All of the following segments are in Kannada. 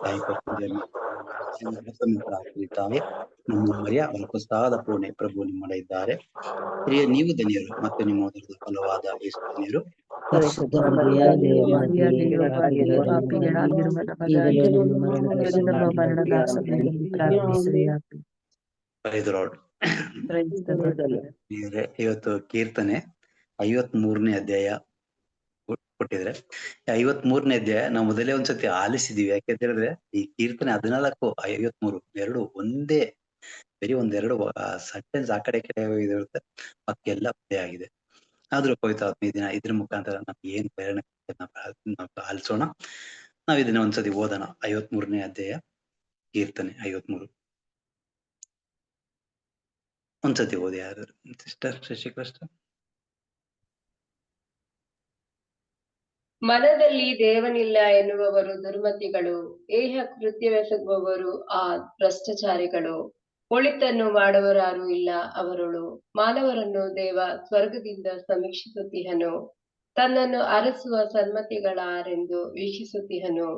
ತಾಯಿ ಕರ್ತವ್ಯವನ್ನು ಪ್ರಾರ್ಥಿಸುತ್ತಾವೆ. ನಮ್ಮ ಮರಿಯ ಅಲ್ಪಸಾದ ಪೂರ್ಣೆ ಪ್ರಭು ನಿಮ್ಮೊಡ ಇದ್ದಾರೆ. ಹಿರಿಯ ನೀವು ಧನ್ಯರು ಮತ್ತು ನಿಮ್ಮ ಉದರದ ಫಲವಾದ ಯೇಸು ಧನ್ಯರು. ಪರಿಶುದ್ಧ ಮರಿಯಾದ ಮಾತೆಯೇ, ಪಾಪಿಗಳಾಗಿರುವ ನಮಗಾಗಿ ಈಗಲೂ ನಮ್ಮ ಮರಣದ ಸಮಯದಲ್ಲಿ ಪ್ರಾರ್ಥಿಸಿರಿ. Praise the Lord. ಇವತ್ತು ಕೀರ್ತನೆ 53ನೇ ಅಧ್ಯಾಯ ಕೊಟ್ಟಿದ್ರೆ 53ನೇ ಅಧ್ಯಾಯ ನಾವು ಮೊದಲೇ ಒಂದ್ಸತಿ ಆಲಿಸಿದೀವಿ. ಯಾಕೆಂತ ಹೇಳಿದ್ರೆ ಈ ಕೀರ್ತನೆ 14, 53 ಎರಡು ಒಂದೇ, ಬರೀ ಒಂದೆರಡು ಸೆಂಟೆನ್ಸ್ ಆ ಕಡೆ ಇರುತ್ತೆ, ಮತ್ತೆಲ್ಲ ಒಂದೇ ಆಗಿದೆ. ಆದ್ರೂ ಪವಿತ್ರಾತ್ಮ ಈ ದಿನ ಇದ್ರ ಮುಖಾಂತರ ನಮ್ಗೆ ಏನ್ ಪ್ರೇರಣೆ ನಾವು ಆಲಿಸೋಣ. ನಾವ್ ಇದನ್ನ ಒಂದ್ಸತಿ ಓದೋಣ. 53ನೇ ಅಧ್ಯಾಯ ಕೀರ್ತನೆ 53 ಒಂದ್ಸತಿ ಓದಿ. ಯಾರು ಸಿಸ್ಟರ್ ಶಶಿಕೃಷ್ಣ? ಮನದಲ್ಲಿ ದೇವನಿಲ್ಲ ಎನ್ನುವವರು ದುರ್ಮತಿಗಳು, ಏಹ ಕೃತ್ಯವೆಸಗುವವರು ಆ ಭ್ರಷ್ಟಾಚಾರಿಗಳು. ಒಳಿತನ್ನು ಮಾಡುವರಾರು ಇಲ್ಲ ಅವರುಳು. ಮಾನವರನ್ನು ದೇವ ಸ್ವರ್ಗದಿಂದ ಸಮೀಕ್ಷಿಸುತ್ತಿಹನು, ತನ್ನನ್ನು ಅರಸುವ ಸನ್ಮತಿಗಳಾರೆಂದು ವೀಕ್ಷಿಸುತ್ತಿಹನು.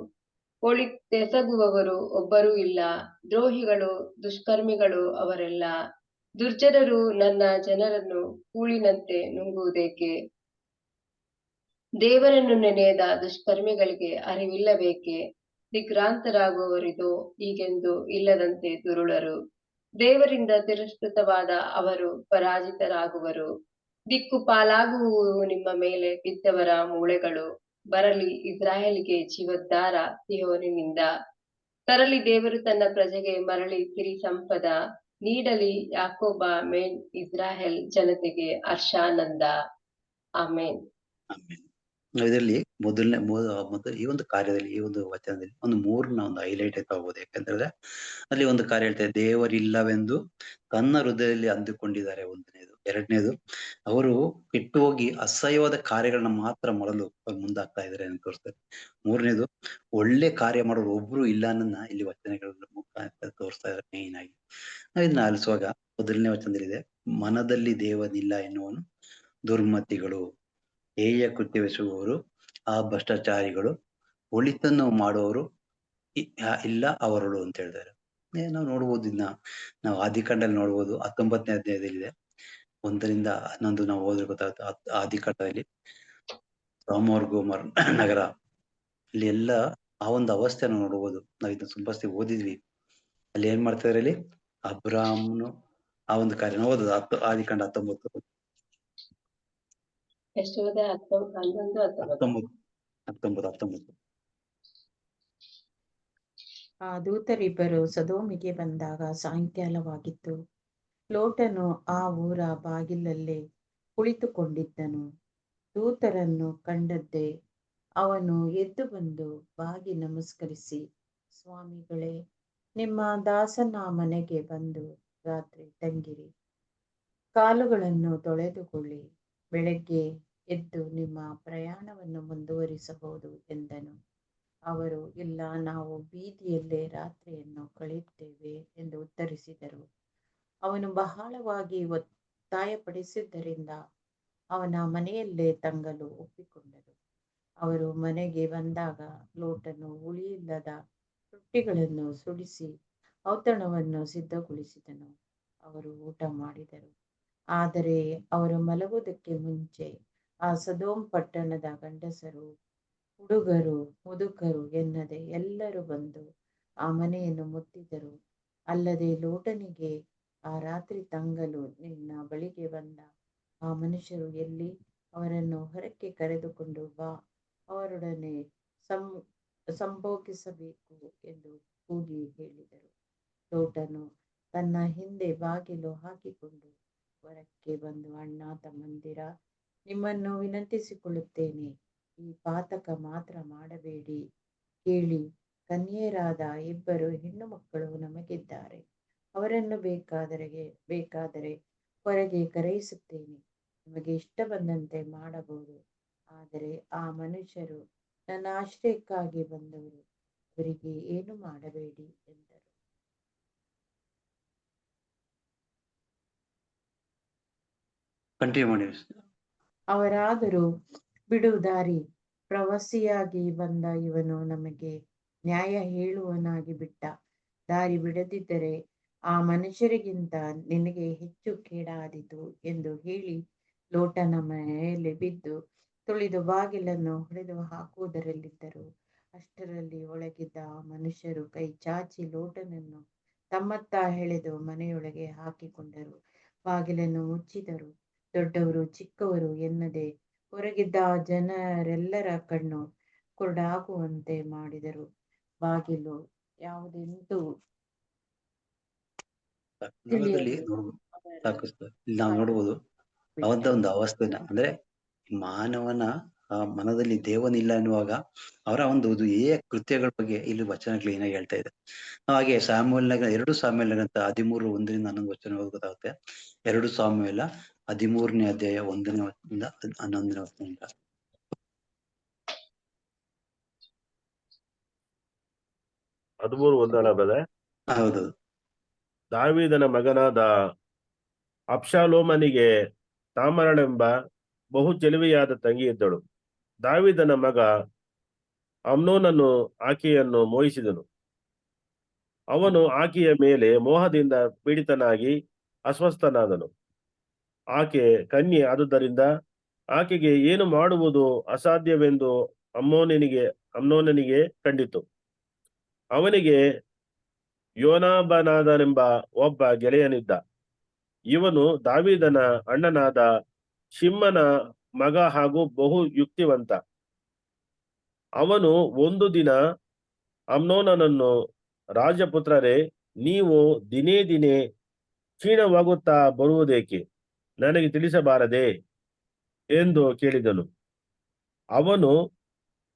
ಒಳಿತೆಸಗುವವರು ಒಬ್ಬರೂ ಇಲ್ಲ, ದ್ರೋಹಿಗಳು ದುಷ್ಕರ್ಮಿಗಳು ಅವರೆಲ್ಲ. ದುರ್ಜನರು ನನ್ನ ಜನರನ್ನು ಕೂಳಿನಂತೆ ನುಂಗುವುದೇಕೆ? ದೇವರನ್ನು ನೆನೆಯದ ದುಷ್ಕರ್ಮಿಗಳಿಗೆ ಅರಿವಿಲ್ಲಬೇಕೆ? ದಿಗ್ಭ್ರಾಂತರಾಗುವವರಿದೋ ಹೀಗೆಂದು ಇಲ್ಲದಂತೆ ದುರುಳರು. ದೇವರಿಂದ ತಿರಸ್ಕೃತವಾದ ಅವರು ಪರಾಜಿತರಾಗುವರು. ದಿಕ್ಕು ಪಾಲಾಗುವುವು ನಿಮ್ಮ ಮೇಲೆ ಬಿದ್ದವರ ಮೂಳೆಗಳು. ಬರಲಿ ಇಸ್ರಾಯೇಲಿಗೆ ಜೀವೋದ್ಧಾರ ಸಿಯೋನಿನಿಂದ. ತರಲಿ ದೇವರು ತನ್ನ ಪ್ರಜೆಗೆ ಮರಳಿ ಸಿರಿ ಸಂಪದ. ನೀಡಲಿ ಯಾಕೋಬ ಮೇನ್ ಇಸ್ರಾಯೇಲ್ ಜನತೆಗೆ ಹರ್ಷಾನಂದ. ಆಮೇನ್. ಇದರಲ್ಲಿ ಮೊದಲು ಈ ಒಂದು ಕಾರ್ಯದಲ್ಲಿ, ಈ ಒಂದು ವಚನದಲ್ಲಿ ಒಂದು ಮೂರನ್ನ ಒಂದು ಹೈಲೈಟ್ ತಗೋಬಹುದು. ಯಾಕಂತಂದ್ರೆ ಅಲ್ಲಿ ಒಂದು ಕಾರ್ಯ ಹೇಳ್ತಾರೆ, ದೇವರಿಲ್ಲವೆಂದು ತನ್ನ ಹೃದಯದಲ್ಲಿ ಅಂದುಕೊಂಡಿದ್ದಾರೆ. ಒಂದನೇದು. ಎರಡನೇದು, ಅವರು ಕೆಟ್ಟು ಹೋಗಿ ಅಸಹ್ಯವಾದ ಕಾರ್ಯಗಳನ್ನ ಮಾತ್ರ ಮಾಡಲು ಅವ್ರು ಮುಂದಾಗ್ತಾ ಇದಾರೆ ಅಂತ ತೋರಿಸ್ತಾರೆ. ಮೂರನೇದು, ಒಳ್ಳೆ ಕಾರ್ಯ ಮಾಡೋರು ಒಬ್ರು ಇಲ್ಲ ಅನ್ನೋದನ್ನ ಇಲ್ಲಿ ವಚನಗಳ ಮುಖಾಂತರ ತೋರಿಸ್ತಾ ಇದ್ದಾರೆ. ಮೇನ್ ಆಗಿ ನಾವ್ ಇದನ್ನ ಆಲಿಸುವಾಗ ಮೊದಲನೇ ವಚನದಲ್ಲಿದೆ, ಮನದಲ್ಲಿ ದೇವನಿಲ್ಲ ಎನ್ನುವನು ದುರ್ಮತಿಗಳು, ಹೇಯ ಕೃತ್ಯವೆಸಗುವವರು ಆ ಭ್ರಷ್ಟಾಚಾರಿಗಳು, ಒಳಿತನ್ನು ಮಾಡುವವರು ಇಲ್ಲ ಅವರುಳು ಅಂತ ಹೇಳಿದ್ದಾರೆ. ನಾವು ನೋಡ್ಬೋದು, ಇದನ್ನ ನಾವು ಆದಿಕಾಂಡದಲ್ಲಿ ನೋಡ್ಬೋದು. 19ನೇ ಅಧ್ಯಾಯದಲ್ಲಿದೆ, 1-11 ನಾವು ಓದ್ರೆ ಗೊತ್ತಾಗುತ್ತೆ. ಆದಿಕಾಂಡದಲ್ಲಿ ಸೊದೋಮ್ ಗೊಮೋರ ನಗರ, ಇಲ್ಲಿ ಎಲ್ಲ ಆ ಒಂದು ಅವಸ್ಥೆಯನ್ನು ನೋಡ್ಬೋದು. ನಾವ್ ಇದನ್ನ ತುಂಬಾ ಓದಿದ್ವಿ. ಅಲ್ಲಿ ಏನ್ ಮಾಡ್ತಾ ಇದಾರೆ, ಅಲ್ಲಿ ಅಬ್ರಾಮ್ನು ಆ ಒಂದು ಕಾರ್ಯನ ಓದೋದು. ಆದಿಕಾಂಡ 19 ಆ ದೂತರಿಬ್ಬರು ಸೊದೋಮಿಗೆ ಬಂದಾಗ ಸಾಯಂಕಾಲವಾಗಿತ್ತು. ಲೋಟನು ಆ ಊರ ಬಾಗಿಲಲ್ಲೇ ಕುಳಿತುಕೊಂಡಿದ್ದನು. ದೂತರನ್ನು ಕಂಡದ್ದೇ ಅವನು ಎದ್ದು ಬಂದು ಬಾಗಿ ನಮಸ್ಕರಿಸಿ, ಸ್ವಾಮಿಗಳೇ, ನಿಮ್ಮ ದಾಸನ ಮನೆಗೆ ಬಂದು ರಾತ್ರಿ ತಂಗಿರಿ. ಕಾಲುಗಳನ್ನು ತೊಳೆದುಕೊಳ್ಳಿ, ಬೆಳಗ್ಗೆ ಎದ್ದು ನಿಮ್ಮ ಪ್ರಯಾಣವನ್ನು ಮುಂದುವರಿಸಬಹುದು ಎಂದನು. ಅವರು, ಇಲ್ಲ, ನಾವು ಬೀದಿಯಲ್ಲೇ ರಾತ್ರಿಯನ್ನು ಕಳೆಯುತ್ತೇವೆ ಎಂದು ಉತ್ತರಿಸಿದರು. ಅವನು ಬಹಳವಾಗಿ ಒತ್ತಾಯಪಡಿಸಿದ್ದರಿಂದ ಅವನ ಮನೆಯಲ್ಲೇ ತಂಗಲು ಒಪ್ಪಿಕೊಂಡರು. ಅವರು ಮನೆಗೆ ಬಂದಾಗ ಲೋಟನು ಹುಳಿಯಿಲ್ಲದ ರೊಟ್ಟಿಗಳನ್ನು ಸುಡಿಸಿ ಔತಣವನ್ನು ಸಿದ್ಧಗೊಳಿಸಿದನು. ಅವರು ಊಟ ಮಾಡಿದರು. ಆದರೆ ಅವರು ಮಲಗುವುದಕ್ಕೆ ಮುಂಚೆ ಆ ಸೊದೋಮ್ ಪಟ್ಟಣದ ಗಂಡಸರು, ಹುಡುಗರು, ಮುದುಕರು ಎನ್ನದೆ ಎಲ್ಲರೂ ಬಂದು ಆ ಮನೆಯನ್ನು ಮುತ್ತಿದರು. ಅಲ್ಲದೆ ಲೋಟನಿಗೆ, ಆ ರಾತ್ರಿ ತಂಗಲು ನಿನ್ನ ಬಳಿಗೆ ಬಂದ ಆ ಮನುಷ್ಯರು ಎಲ್ಲಿ? ಅವರನ್ನು ಹೊರಕ್ಕೆ ಕರೆದುಕೊಂಡು ಬಾ, ಅವರೊಡನೆ ಸಂಭೋಗಿಸಬೇಕು ಎಂದು ಕೂಗಿ ಹೇಳಿದರು. ಲೋಟನು ತನ್ನ ಹಿಂದೆ ಬಾಗಿಲು ಹಾಕಿಕೊಂಡು ಹೊರಕ್ಕೆ ಬಂದು, ಅಣ್ಣ ತಮ್ಮಂದಿರ, ನಿಮ್ಮನ್ನು ವಿನಂತಿಸಿಕೊಳ್ಳುತ್ತೇನೆ, ಈ ಪಾತಕ ಮಾತ್ರ ಮಾಡಬೇಡಿ. ಕೇಳಿ, ಕನ್ಯೆಯರಾದ 2 ಹೆಣ್ಣು ಮಕ್ಕಳು ನಮಗಿದ್ದಾರೆ. ಅವರನ್ನು ಬೇಕಾದರೆ ಹೊರಗೆ ಕರೆಯಿಸುತ್ತೇನೆ, ನಿಮಗೆ ಇಷ್ಟ ಬಂದಂತೆ ಮಾಡಬಹುದು. ಆದರೆ ಆ ಮನುಷ್ಯರು ನನ್ನ ಆಶ್ರಯಕ್ಕಾಗಿ ಬಂದವರು, ಅವರಿಗೆ ಏನು ಮಾಡಬೇಡಿ ಎಂದರು. ಅವರಾದರೂ, ಬಿಡು ದಾರಿ, ಪ್ರವಾಸಿಯಾಗಿ ಬಂದ ಇವನು ನಮಗೆ ನ್ಯಾಯ ಹೇಳುವವನಾಗಿ ಬಿಟ್ಟ. ದಾರಿ ಬಿಡದಿದ್ದರೆ ಆ ಮನುಷ್ಯರಿಗಿಂತ ನಿನಗೆ ಹೆಚ್ಚು ಕೇಡಾದೀತು ಎಂದು ಹೇಳಿ ಲೋಟನ ಮೇಲೆ ಬಿದ್ದು ತುಳಿದು ಬಾಗಿಲನ್ನು ಹೊಡೆದು ಹಾಕುವುದರಲ್ಲಿದ್ದರು. ಅಷ್ಟರಲ್ಲಿ ಒಳಗಿದ್ದ ಆ ಮನುಷ್ಯರು ಕೈ ಚಾಚಿ ಲೋಟನನ್ನು ತಮ್ಮತ್ತ ಎಳೆದು ಮನೆಯೊಳಗೆ ಹಾಕಿಕೊಂಡರು. ಬಾಗಿಲನ್ನು ಮುಚ್ಚಿದರು. ದೊಡ್ಡವರು ಚಿಕ್ಕವರು ಎನ್ನದೆ ಹೊರಗಿದ್ದ ಜನರೆಲ್ಲರ ಕಣ್ಣು ಕುರುಡಾಗುವಂತೆ ಮಾಡಿದರು. ಬಾಗಿಲು ಯಾವುದೆಂದು ನರಕದಲ್ಲಿ ತಿಳಿಯದೆ ಅವರ ಸಾಕು ಸರ್. ಇಲ್ಲಿ ನಾವು ಬಾಯಿ ನೋಡ್ಬೋದು ಅವಂತ ಬಿಟ್ಟರು. ಒಂದು ಅವಸ್ಥೆನ ಅಂದ್ರೆ ಮಾನವನ ಮನದಲ್ಲಿ ದೇವನಿಲ್ಲ ಎನ್ನುವಾಗ ಅವರ ಒಂದು ಕೃತ್ಯಗಳ ಬಗ್ಗೆ ಇಲ್ಲಿ ವಚನ ಕ್ಲೀನ್ ಆಗಿ ಹೇಳ್ತಾ ಇದೆ. ಹಾಗೆ ಸಾಮ್ಯಲ್ನಾಗ 2 ಸಾಮ್ಯಲ್ನಾಗಂತ 13 1ರಿಂದ 11 ವಚನ ಗೊತ್ತಾಗುತ್ತೆ. 2 ಸಾಮ್ಯಲ 13ನೇ ಅಧ್ಯಾಯ 1ನೇ ವಚನದಿಂದ 11ನೇ ವಚನದಿಂದ. 13 ಬ್ರದರ್. ಹೌದು. ದಾವೀದನ ಮಗನಾದ ಅಬ್ಷಾಲೋಮನಿಗೆ ತಾಮರಳೆಂಬ ಬಹು ಚೆಲುವೆಯಾದ ತಂಗಿ ಇದ್ದಳು. ದಾವೀದನ ಮಗ ಅಮ್ನೋನನು ಆಕೆಯನ್ನು ಮೋಹಿಸಿದನು. ಅವನು ಆಕೆಯ ಮೇಲೆ ಮೋಹದಿಂದ ಪೀಡಿತನಾಗಿ ಅಸ್ವಸ್ಥನಾದನು. ಆಕೆ ಕನ್ಯೆ ಆದುದರಿಂದ ಆಕೆಗೆ ಏನು ಮಾಡುವುದು ಅಸಾಧ್ಯವೆಂದು ಅಮ್ನೋನನಿಗೆ ಕಂಡಿತು. ಅವನಿಗೆ ಯೋನಾಬನಾದನೆಂಬ ಒಬ್ಬ ಗೆಳೆಯನಿದ್ದ. ಇವನು ದಾವೀದನ ಅಣ್ಣನಾದ ಶಿಮ್ಮನ ಮಗ ಹಾಗೂ ಬಹು ಯುಕ್ತಿವಂತ. ಅವನು ಒಂದು ದಿನ ಅಮ್ನೋನನನ್ನು, ರಾಜಪುತ್ರರೇ, ನೀವು ದಿನೇ ದಿನೇ ಕ್ಷೀಣವಾಗುತ್ತಾ ಬರುವುದೇಕೆ? ನನಗೆ ತಿಳಿಸಬಾರದೆ ಎಂದು ಕೇಳಿದನು. ಅವನು,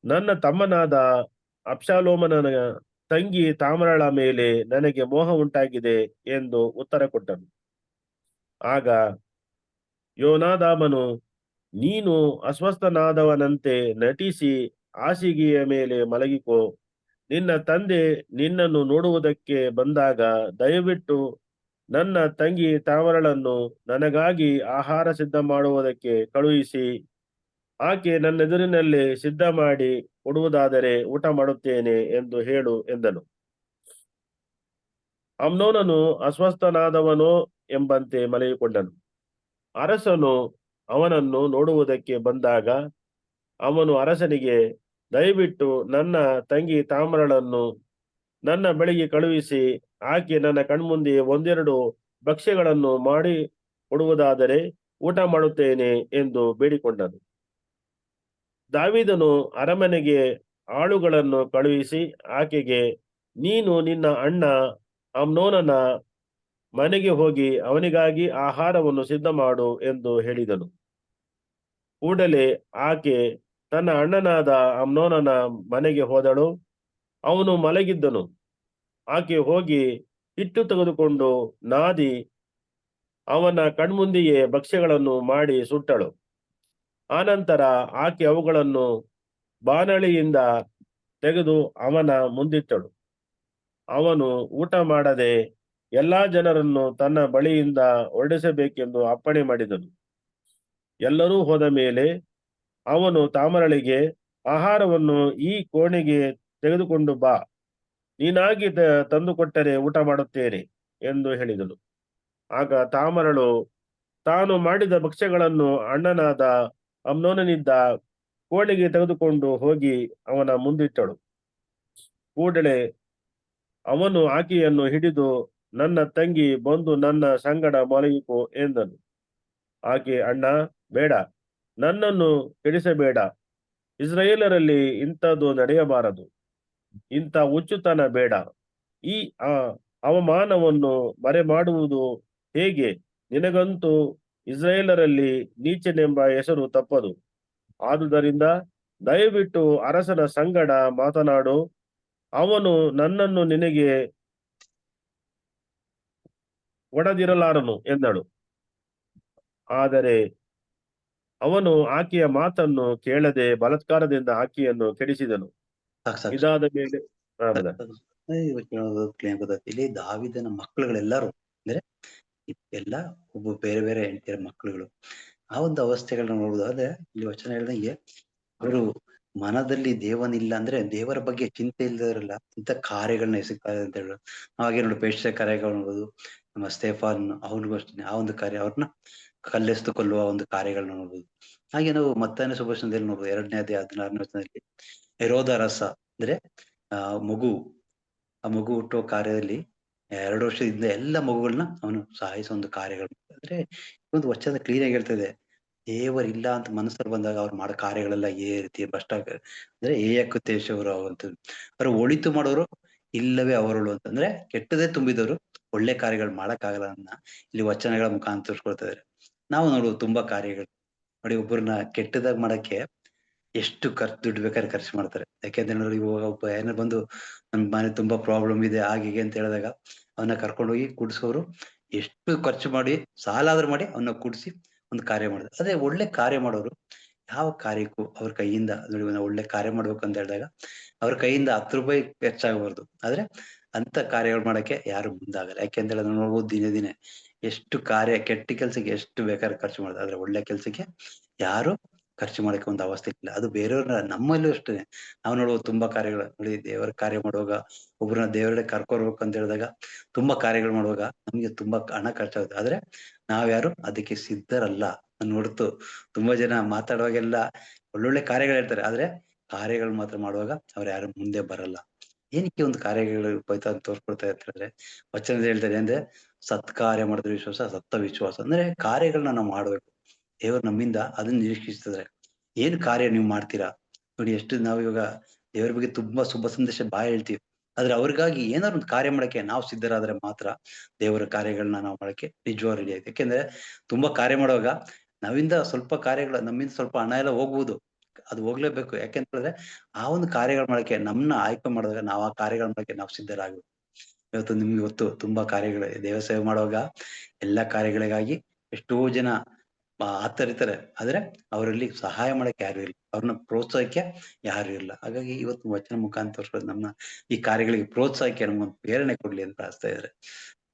ನನ್ನ ತಮ್ಮನಾದ ಅಬ್ಷಾಲೋಮನ ತಂಗಿ ತಾಮರಳ ಮೇಲೆ ನನಗೆ ಮೋಹ ಉಂಟಾಗಿದೆ ಎಂದು ಉತ್ತರ ಕೊಟ್ಟನು. ಆಗ ಯೋನಾದಾಬನು, ನೀನು ಅಸ್ವಸ್ಥನಾದವನಂತೆ ನಟಿಸಿ ಹಾಸಿಗೆಯ ಮೇಲೆ ಮಲಗಿಕೋ. ನಿನ್ನ ತಂದೆ ನಿನ್ನನ್ನು ನೋಡುವುದಕ್ಕೆ ಬಂದಾಗ ದಯವಿಟ್ಟು ನನ್ನ ತಂಗಿ ತಾಮರಳನ್ನು ನನಗಾಗಿ ಆಹಾರ ಸಿದ್ಧ ಮಾಡುವುದಕ್ಕೆ ಕಳುಹಿಸಿ, ಆಕೆ ನನ್ನೆದುರಿನಲ್ಲಿ ಸಿದ್ಧ ಮಾಡಿ ಕೊಡುವುದಾದರೆ ಊಟ ಮಾಡುತ್ತೇನೆ ಎಂದು ಹೇಳು ಎಂದನು. ಅಮ್ನೋನನು ಅಸ್ವಸ್ಥನಾದವನೋ ಎಂಬಂತೆ ಮಲಗಿಕೊಂಡನು. ಅರಸನು ಅವನನ್ನು ನೋಡುವುದಕ್ಕೆ ಬಂದಾಗ ಅವನು ಅರಸನಿಗೆ, ದಯವಿಟ್ಟು ನನ್ನ ತಂಗಿ ತಾಮರಳನ್ನು ನನ್ನ ಬಳಿಗೆ ಕಳುಹಿಸಿ, ಆಕೆ ನನ್ನ ಕಣ್ಮುಂದೆ ಒಂದೆರಡು ಭಕ್ಷ್ಯಗಳನ್ನು ಮಾಡಿ ಕೊಡುವುದಾದರೆ ಊಟ ಮಾಡುತ್ತೇನೆ ಎಂದು ಬೇಡಿಕೊಂಡನು. ದಾವೀದನು ಅರಮನೆಗೆ ಆಳುಗಳನ್ನು ಕಳುಹಿಸಿ ಆಕೆಗೆ, ನೀನು ನಿನ್ನ ಅಣ್ಣ ಅಮ್ನೋನನ ಮನೆಗೆ ಹೋಗಿ ಅವನಿಗಾಗಿ ಆಹಾರವನ್ನು ಸಿದ್ಧ ಮಾಡು ಎಂದು ಹೇಳಿದನು. ಕೂಡಲೇ ಆಕೆ ತನ್ನ ಅಣ್ಣನಾದ ಅಮ್ನೋನನ ಮನೆಗೆ ಹೋದಳು. ಅವನು ಮಲಗಿದ್ದನು. ಆಕೆ ಹೋಗಿ ಹಿಟ್ಟು ತೆಗೆದುಕೊಂಡು ನಾದಿ ಅವನ ಕಣ್ಮುಂದೆಯೇ ಭಕ್ಷ್ಯಗಳನ್ನು ಮಾಡಿ ಸುಟ್ಟಳು. ಆನಂತರ ಆಕೆ ಅವುಗಳನ್ನು ಬಾನಳಿಯಿಂದ ತೆಗೆದು ಅವನ ಮುಂದಿಟ್ಟಳು. ಅವನು ಊಟ ಮಾಡದೆ ಎಲ್ಲಾ ಜನರನ್ನು ತನ್ನ ಬಳಿಯಿಂದ ಹೊರಡಿಸಬೇಕೆಂದು ಅಪ್ಪಣೆ ಮಾಡಿದನು. ಎಲ್ಲರೂ ಹೋದ ಮೇಲೆ ಅವನು ತಾಮರಳಿಗೆ, ಆಹಾರವನ್ನು ಈ ಕೋಣೆಗೆ ತೆಗೆದುಕೊಂಡು ಬಾ, ನೀನಾಗಿ ತಂದುಕೊಟ್ಟರೆ ಊಟ ಮಾಡುತ್ತೇನೆ ಎಂದು ಹೇಳಿದನು. ಆಗ ತಾಮರಳು ತಾನು ಮಾಡಿದ ಭಕ್ಷ್ಯಗಳನ್ನು ಅಣ್ಣನಾದ ಅಮ್ನೋನನಿದ್ದ ಕೋಣೆಗೆ ತೆಗೆದುಕೊಂಡು ಹೋಗಿ ಅವನ ಮುಂದಿಟ್ಟಳು. ಕೂಡಲೇ ಅವನು ಆಕೆಯನ್ನು ಹಿಡಿದು, ನನ್ನ ತಂಗಿ, ಬಂದು ನನ್ನ ಸಂಗಡ ಮಲಗಿಕೋ ಎಂದನು. ಆಕೆ, ಅಣ್ಣ, ಬೇಡ, ನನ್ನನ್ನು ಕೆಡಿಸಬೇಡ. ಇಸ್ರಾಯೇಲರಲ್ಲಿ ಇಂಥದ್ದು ನಡೆಯಬಾರದು. ಇಂಥ ಹುಚ್ಚುತನ ಬೇಡ. ಈ ಅವಮಾನವನ್ನು ಮರೆಮಾಡುವುದು ಹೇಗೆ? ನಿನಗಂತೂ ಇಸ್ರಾಯೇಲರಲ್ಲಿ ನೀಚನೆಂಬ ಹೆಸರು ತಪ್ಪದು. ಆದುದರಿಂದ ದಯವಿಟ್ಟು ಅರಸನ ಸಂಗಡ ಮಾತನಾಡು. ಅವನು ನನ್ನನ್ನು ನಿನಗೆ ಒಡೆದಿರಲಾರನು ಎಂದಳು. ಆದರೆ ಅವನು ಆಕೆಯ ಮಾತನ್ನು ಕೇಳದೆ ಬಲಾತ್ಕಾರದಿಂದ ಆಕೆಯನ್ನು ಕೆಡಿಸಿದನು. ಇದಾದ ಮೇಲೆ ಇಲ್ಲಿ ದಾವೀದನ ಮಕ್ಕಳುಗಳೆಲ್ಲರೂ ಅಂದ್ರೆ ಎಲ್ಲ ಒಬ್ಬ ಬೇರೆ ಬೇರೆ ಹೆಂಡತಿಯರ ಮಕ್ಕಳುಗಳು ಆ ಒಂದು ಅವಸ್ಥೆಗಳನ್ನ ನೋಡುವುದಾದ್ರೆ ಇಲ್ಲಿ ವಚನ ಹೇಳ್ದಂಗೆ ಅವರು ಮನದಲ್ಲಿ ದೇವನಿಲ್ಲ ಅಂದ್ರೆ ದೇವರ ಬಗ್ಗೆ ಚಿಂತೆ ಇಲ್ಲದವರಲ್ಲ ಇಂಥ ಕಾರ್ಯಗಳನ್ನ ಎಸಗ್ತಾರೆ ಅಂತ ಹೇಳಿ. ಹಾಗೆ ನೋಡಿ ಬೇಶ್ಯ ಕಾರ್ಯಗಳು ನೋಡ್ಬೋದು. ನಮ್ಮ ಸ್ಟೇಫಾನ್ ಅವ್ರಿಗೂ ಅಷ್ಟೇ ಆ ಒಂದು ಕಾರ್ಯ ಅವ್ರನ್ನ ಕಲ್ಲೆಸ್ತು ಕೊಲ್ಲುವ ಒಂದು ಕಾರ್ಯಗಳನ್ನ ನೋಡ್ಬೋದು. ಹಾಗೆ ನಾವು ಮತ್ತಾಯನ ಸುಭಾಷಣದಲ್ಲಿ ನೋಡ್ಬೋದು 2ನೇ ಅಧ್ಯಾಯ 16ನೇ ವಚನದಲ್ಲಿ ಹೆರೋದ ರಸ ಅಂದ್ರೆ ಆ ಮಗು ಆ ಮಗು ಹುಟ್ಟುವ ಕಾರ್ಯದಲ್ಲಿ 2 ವರ್ಷದಿಂದ ಎಲ್ಲ ಮಗುಗಳನ್ನ ಅವನು ಸಾಯಿಸೋ ಒಂದು ಕಾರ್ಯಗಳು. ಅಂದ್ರೆ ಒಂದು ವಚನ ಕ್ಲೀನ್ ಆಗಿ ಹೇಳ್ತಾ ಇದೆ, ದೇವರಿಲ್ಲ ಅಂತ ಮನಸ್ಸಲ್ಲಿ ಬಂದಾಗ ಅವ್ರು ಮಾಡೋ ಕಾರ್ಯಗಳೆಲ್ಲ ಏ ರೀತಿ ಅಂದ್ರೆ ಏಯಕುತೇಶವರು ಅವಂತ ಅವ್ರು ಒಳಿತು ಮಾಡೋರು ಇಲ್ಲವೇ ಅವರುಳು ಅಂತಂದ್ರೆ ಕೆಟ್ಟದೇ ತುಂಬಿದವರು ಒಳ್ಳೆ ಕಾರ್ಯಗಳು ಮಾಡಕ್ಕಾಗಲ್ಲ ಅನ್ನ ಇಲ್ಲಿ ವಚನಗಳ ಮುಖಾಂತರ ತೋರಿಸ್ಕೊಳ್ತಾ ಇದಾರೆ. ನಾವು ನೋಡುವ ತುಂಬಾ ಕಾರ್ಯಗಳು ನೋಡಿ, ಒಬ್ಬರನ್ನ ಕೆಟ್ಟದಾಗ ಮಾಡಕ್ಕೆ ಎಷ್ಟು ದುಡ್ಡು ಬೇಕಾದ್ರೆ ಖರ್ಚು ಮಾಡ್ತಾರೆ. ಯಾಕೆಂದ್ರೆ ನೋಡಿ, ಇವಾಗ ಒಬ್ಬ ಏನೋ ಬಂದು ನಮ್ ಮನೆ ತುಂಬಾ ಪ್ರಾಬ್ಲಮ್ ಇದೆ ಹಾಗೆ ಹೀಗೆ ಅಂತ ಹೇಳಿದಾಗ ಅವನ್ನ ಕರ್ಕೊಂಡೋಗಿ ಕುಡ್ಸೋರು ಎಷ್ಟು ಖರ್ಚು ಮಾಡಿ ಸಾಲ ಆದ್ರೂ ಮಾಡಿ ಅವನ್ನ ಕುಡ್ಸಿ ಒಂದು ಕಾರ್ಯ ಮಾಡಿದ್ರು. ಅದೇ ಒಳ್ಳೆ ಕಾರ್ಯ ಮಾಡೋರು ಯಾವ ಕಾರ್ಯಕ್ಕೂ ಅವ್ರ ಕೈಯಿಂದ ನೋಡಿ, ನಾವು ಒಳ್ಳೆ ಕಾರ್ಯ ಮಾಡ್ಬೇಕು ಅಂತ ಹೇಳಿದಾಗ ಅವ್ರ ಕೈಯಿಂದ 10 ರೂಪಾಯಿ ಖರ್ಚಾಗಬಾರ್ದು. ಆದ್ರೆ ಅಂತ ಕಾರ್ಯಗಳು ಮಾಡಕ್ಕೆ ಯಾರು ಮುಂದಾಗಲ್ಲ. ಯಾಕೆಂತ ಹೇಳಿದ್ರೆ ನಾವು ನೋಡ್ಬೋದು ದಿನೇ ದಿನೇ ಎಷ್ಟು ಕಾರ್ಯ ಕೆಟ್ಟ ಕೆಲ್ಸಕ್ಕೆ ಎಷ್ಟು ಬೇಕಾದ್ರೆ ಖರ್ಚು ಮಾಡ್ತಾರೆ. ಆದ್ರೆ ಒಳ್ಳೆ ಕೆಲ್ಸಕ್ಕೆ ಯಾರು ಖರ್ಚು ಮಾಡಕ್ಕೆ ಒಂದು ಅವಸ್ಥೆ ಇಲ್ಲ. ಅದು ಬೇರೆಯವ್ರನ್ನ ನಮ್ಮಲ್ಲೂ ಅಷ್ಟೇ ನಾವು ನೋಡ್ಬೋದು ತುಂಬಾ ಕಾರ್ಯಗಳು ನೋಡಿ. ದೇವರ ಕಾರ್ಯ ಮಾಡುವಾಗ ಒಬ್ರನ್ನ ದೇವರಡೆ ಕರ್ಕೊರ್ಬೇಕು ಅಂತ ಹೇಳಿದಾಗ ತುಂಬಾ ಕಾರ್ಯಗಳು ಮಾಡುವಾಗ ನಮ್ಗೆ ತುಂಬಾ ಹಣ ಖರ್ಚಾಗುತ್ತೆ. ಆದ್ರೆ ನಾವ್ಯಾರು ಅದಕ್ಕೆ ಸಿದ್ಧರಲ್ಲ. ನಾನ್ ನೋಡ್ತು ತುಂಬಾ ಜನ ಮಾತಾಡುವಾಗೆಲ್ಲ ಒಳ್ಳೊಳ್ಳೆ ಕಾರ್ಯಗಳು ಹೇಳ್ತಾರೆ, ಆದ್ರೆ ಕಾರ್ಯಗಳು ಮಾತ್ರ ಮಾಡುವಾಗ ಅವ್ರು ಯಾರು ಮುಂದೆ ಬರಲ್ಲ. ಏನಕ್ಕೆ ಒಂದು ಕಾರ್ಯಗಳು ಹೋಯ್ತಾ ಅಂತ ತೋರ್ಸ್ಕೊಡ್ತಾ ಇರ್ತಾರೆ. ವಚನದಲ್ಲಿ ಹೇಳ್ತಾರೆ ಅಂದ್ರೆ ಸತ್ಕಾರ್ಯ ಮಾಡಿದ್ರೆ ವಿಶ್ವಾಸ, ಸತ್ತ ವಿಶ್ವಾಸ ಅಂದ್ರೆ ಕಾರ್ಯಗಳನ್ನ ನಾವು ಮಾಡ್ಬೇಕು. ದೇವರು ನಮ್ಮಿಂದ ಅದನ್ನ ನಿರೀಕ್ಷಿಸ್ತಿದ್ರೆ ಏನ್ ಕಾರ್ಯ ನೀವು ಮಾಡ್ತೀರಾ ನೋಡಿ. ಎಷ್ಟು ನಾವ್ ಇವಾಗ ದೇವರ ಬಗ್ಗೆ ತುಂಬಾ ಶುಭ ಸಂದೇಶ ಬಾಯ್ ಹೇಳ್ತೀವಿ, ಆದ್ರೆ ಅವ್ರಿಗಾಗಿ ಏನಾದ್ರು ಒಂದು ಕಾರ್ಯ ಮಾಡಕ್ಕೆ ನಾವು ಸಿದ್ಧರಾದ್ರೆ ಮಾತ್ರ ದೇವರ ಕಾರ್ಯಗಳನ್ನ ನಾವು ಮಾಡಕ್ಕೆ ನಿಜವಾಗ್ ರೆಡಿ ಆಯ್ತು. ಯಾಕೆಂದ್ರೆ ತುಂಬಾ ಕಾರ್ಯ ಮಾಡುವಾಗ ನಾವಿಂದ ಸ್ವಲ್ಪ ಕಾರ್ಯಗಳು ನಮ್ಮಿಂದ ಸ್ವಲ್ಪ ಹಣ ಎಲ್ಲ ಹೋಗ್ಬೋದು, ಅದು ಹೋಗ್ಲೇಬೇಕು. ಯಾಕೆಂತ ಹೇಳಿದ್ರೆ ಆ ಒಂದು ಕಾರ್ಯಗಳು ಮಾಡಕ್ಕೆ ನಮ್ನ ಆಯ್ಕೆ ಮಾಡಿದಾಗ ನಾವು ಆ ಕಾರ್ಯಗಳ ಮಾಡಕ್ಕೆ ನಾವು ಸಿದ್ಧರಾಗ್ಬೇಕು. ಇವತ್ತು ನಿಮ್ಗೆ ಗೊತ್ತು ತುಂಬಾ ಕಾರ್ಯಗಳು ದೇವ ಸೇವೆ ಮಾಡುವಾಗ ಎಲ್ಲಾ ಕಾರ್ಯಗಳಿಗಾಗಿ ಎಷ್ಟೋ ಜನ ಆತರಿತಾರೆ, ಆದ್ರೆ ಅವರಲ್ಲಿ ಸಹಾಯ ಮಾಡಕ್ಕೆ ಯಾರು ಇಲ್ಲ, ಅವ್ರನ್ನ ಪ್ರೋತ್ಸಾಹಕ್ಕೆ ಯಾರು ಇಲ್ಲ. ಹಾಗಾಗಿ ಇವತ್ತು ವಚನ ಮುಖಾಂತರ ನಮ್ಮ ಈ ಕಾರ್ಯಗಳಿಗೆ ಪ್ರೋತ್ಸಾಹಕ್ಕೆ ನಮ್ಗೊಂದು ಪ್ರೇರಣೆ ಕೊಡ್ಲಿ ಅಂತ ಪ್ರಾರ್ಥಿಸ್ತಾ ಇದ್ದಾರೆ.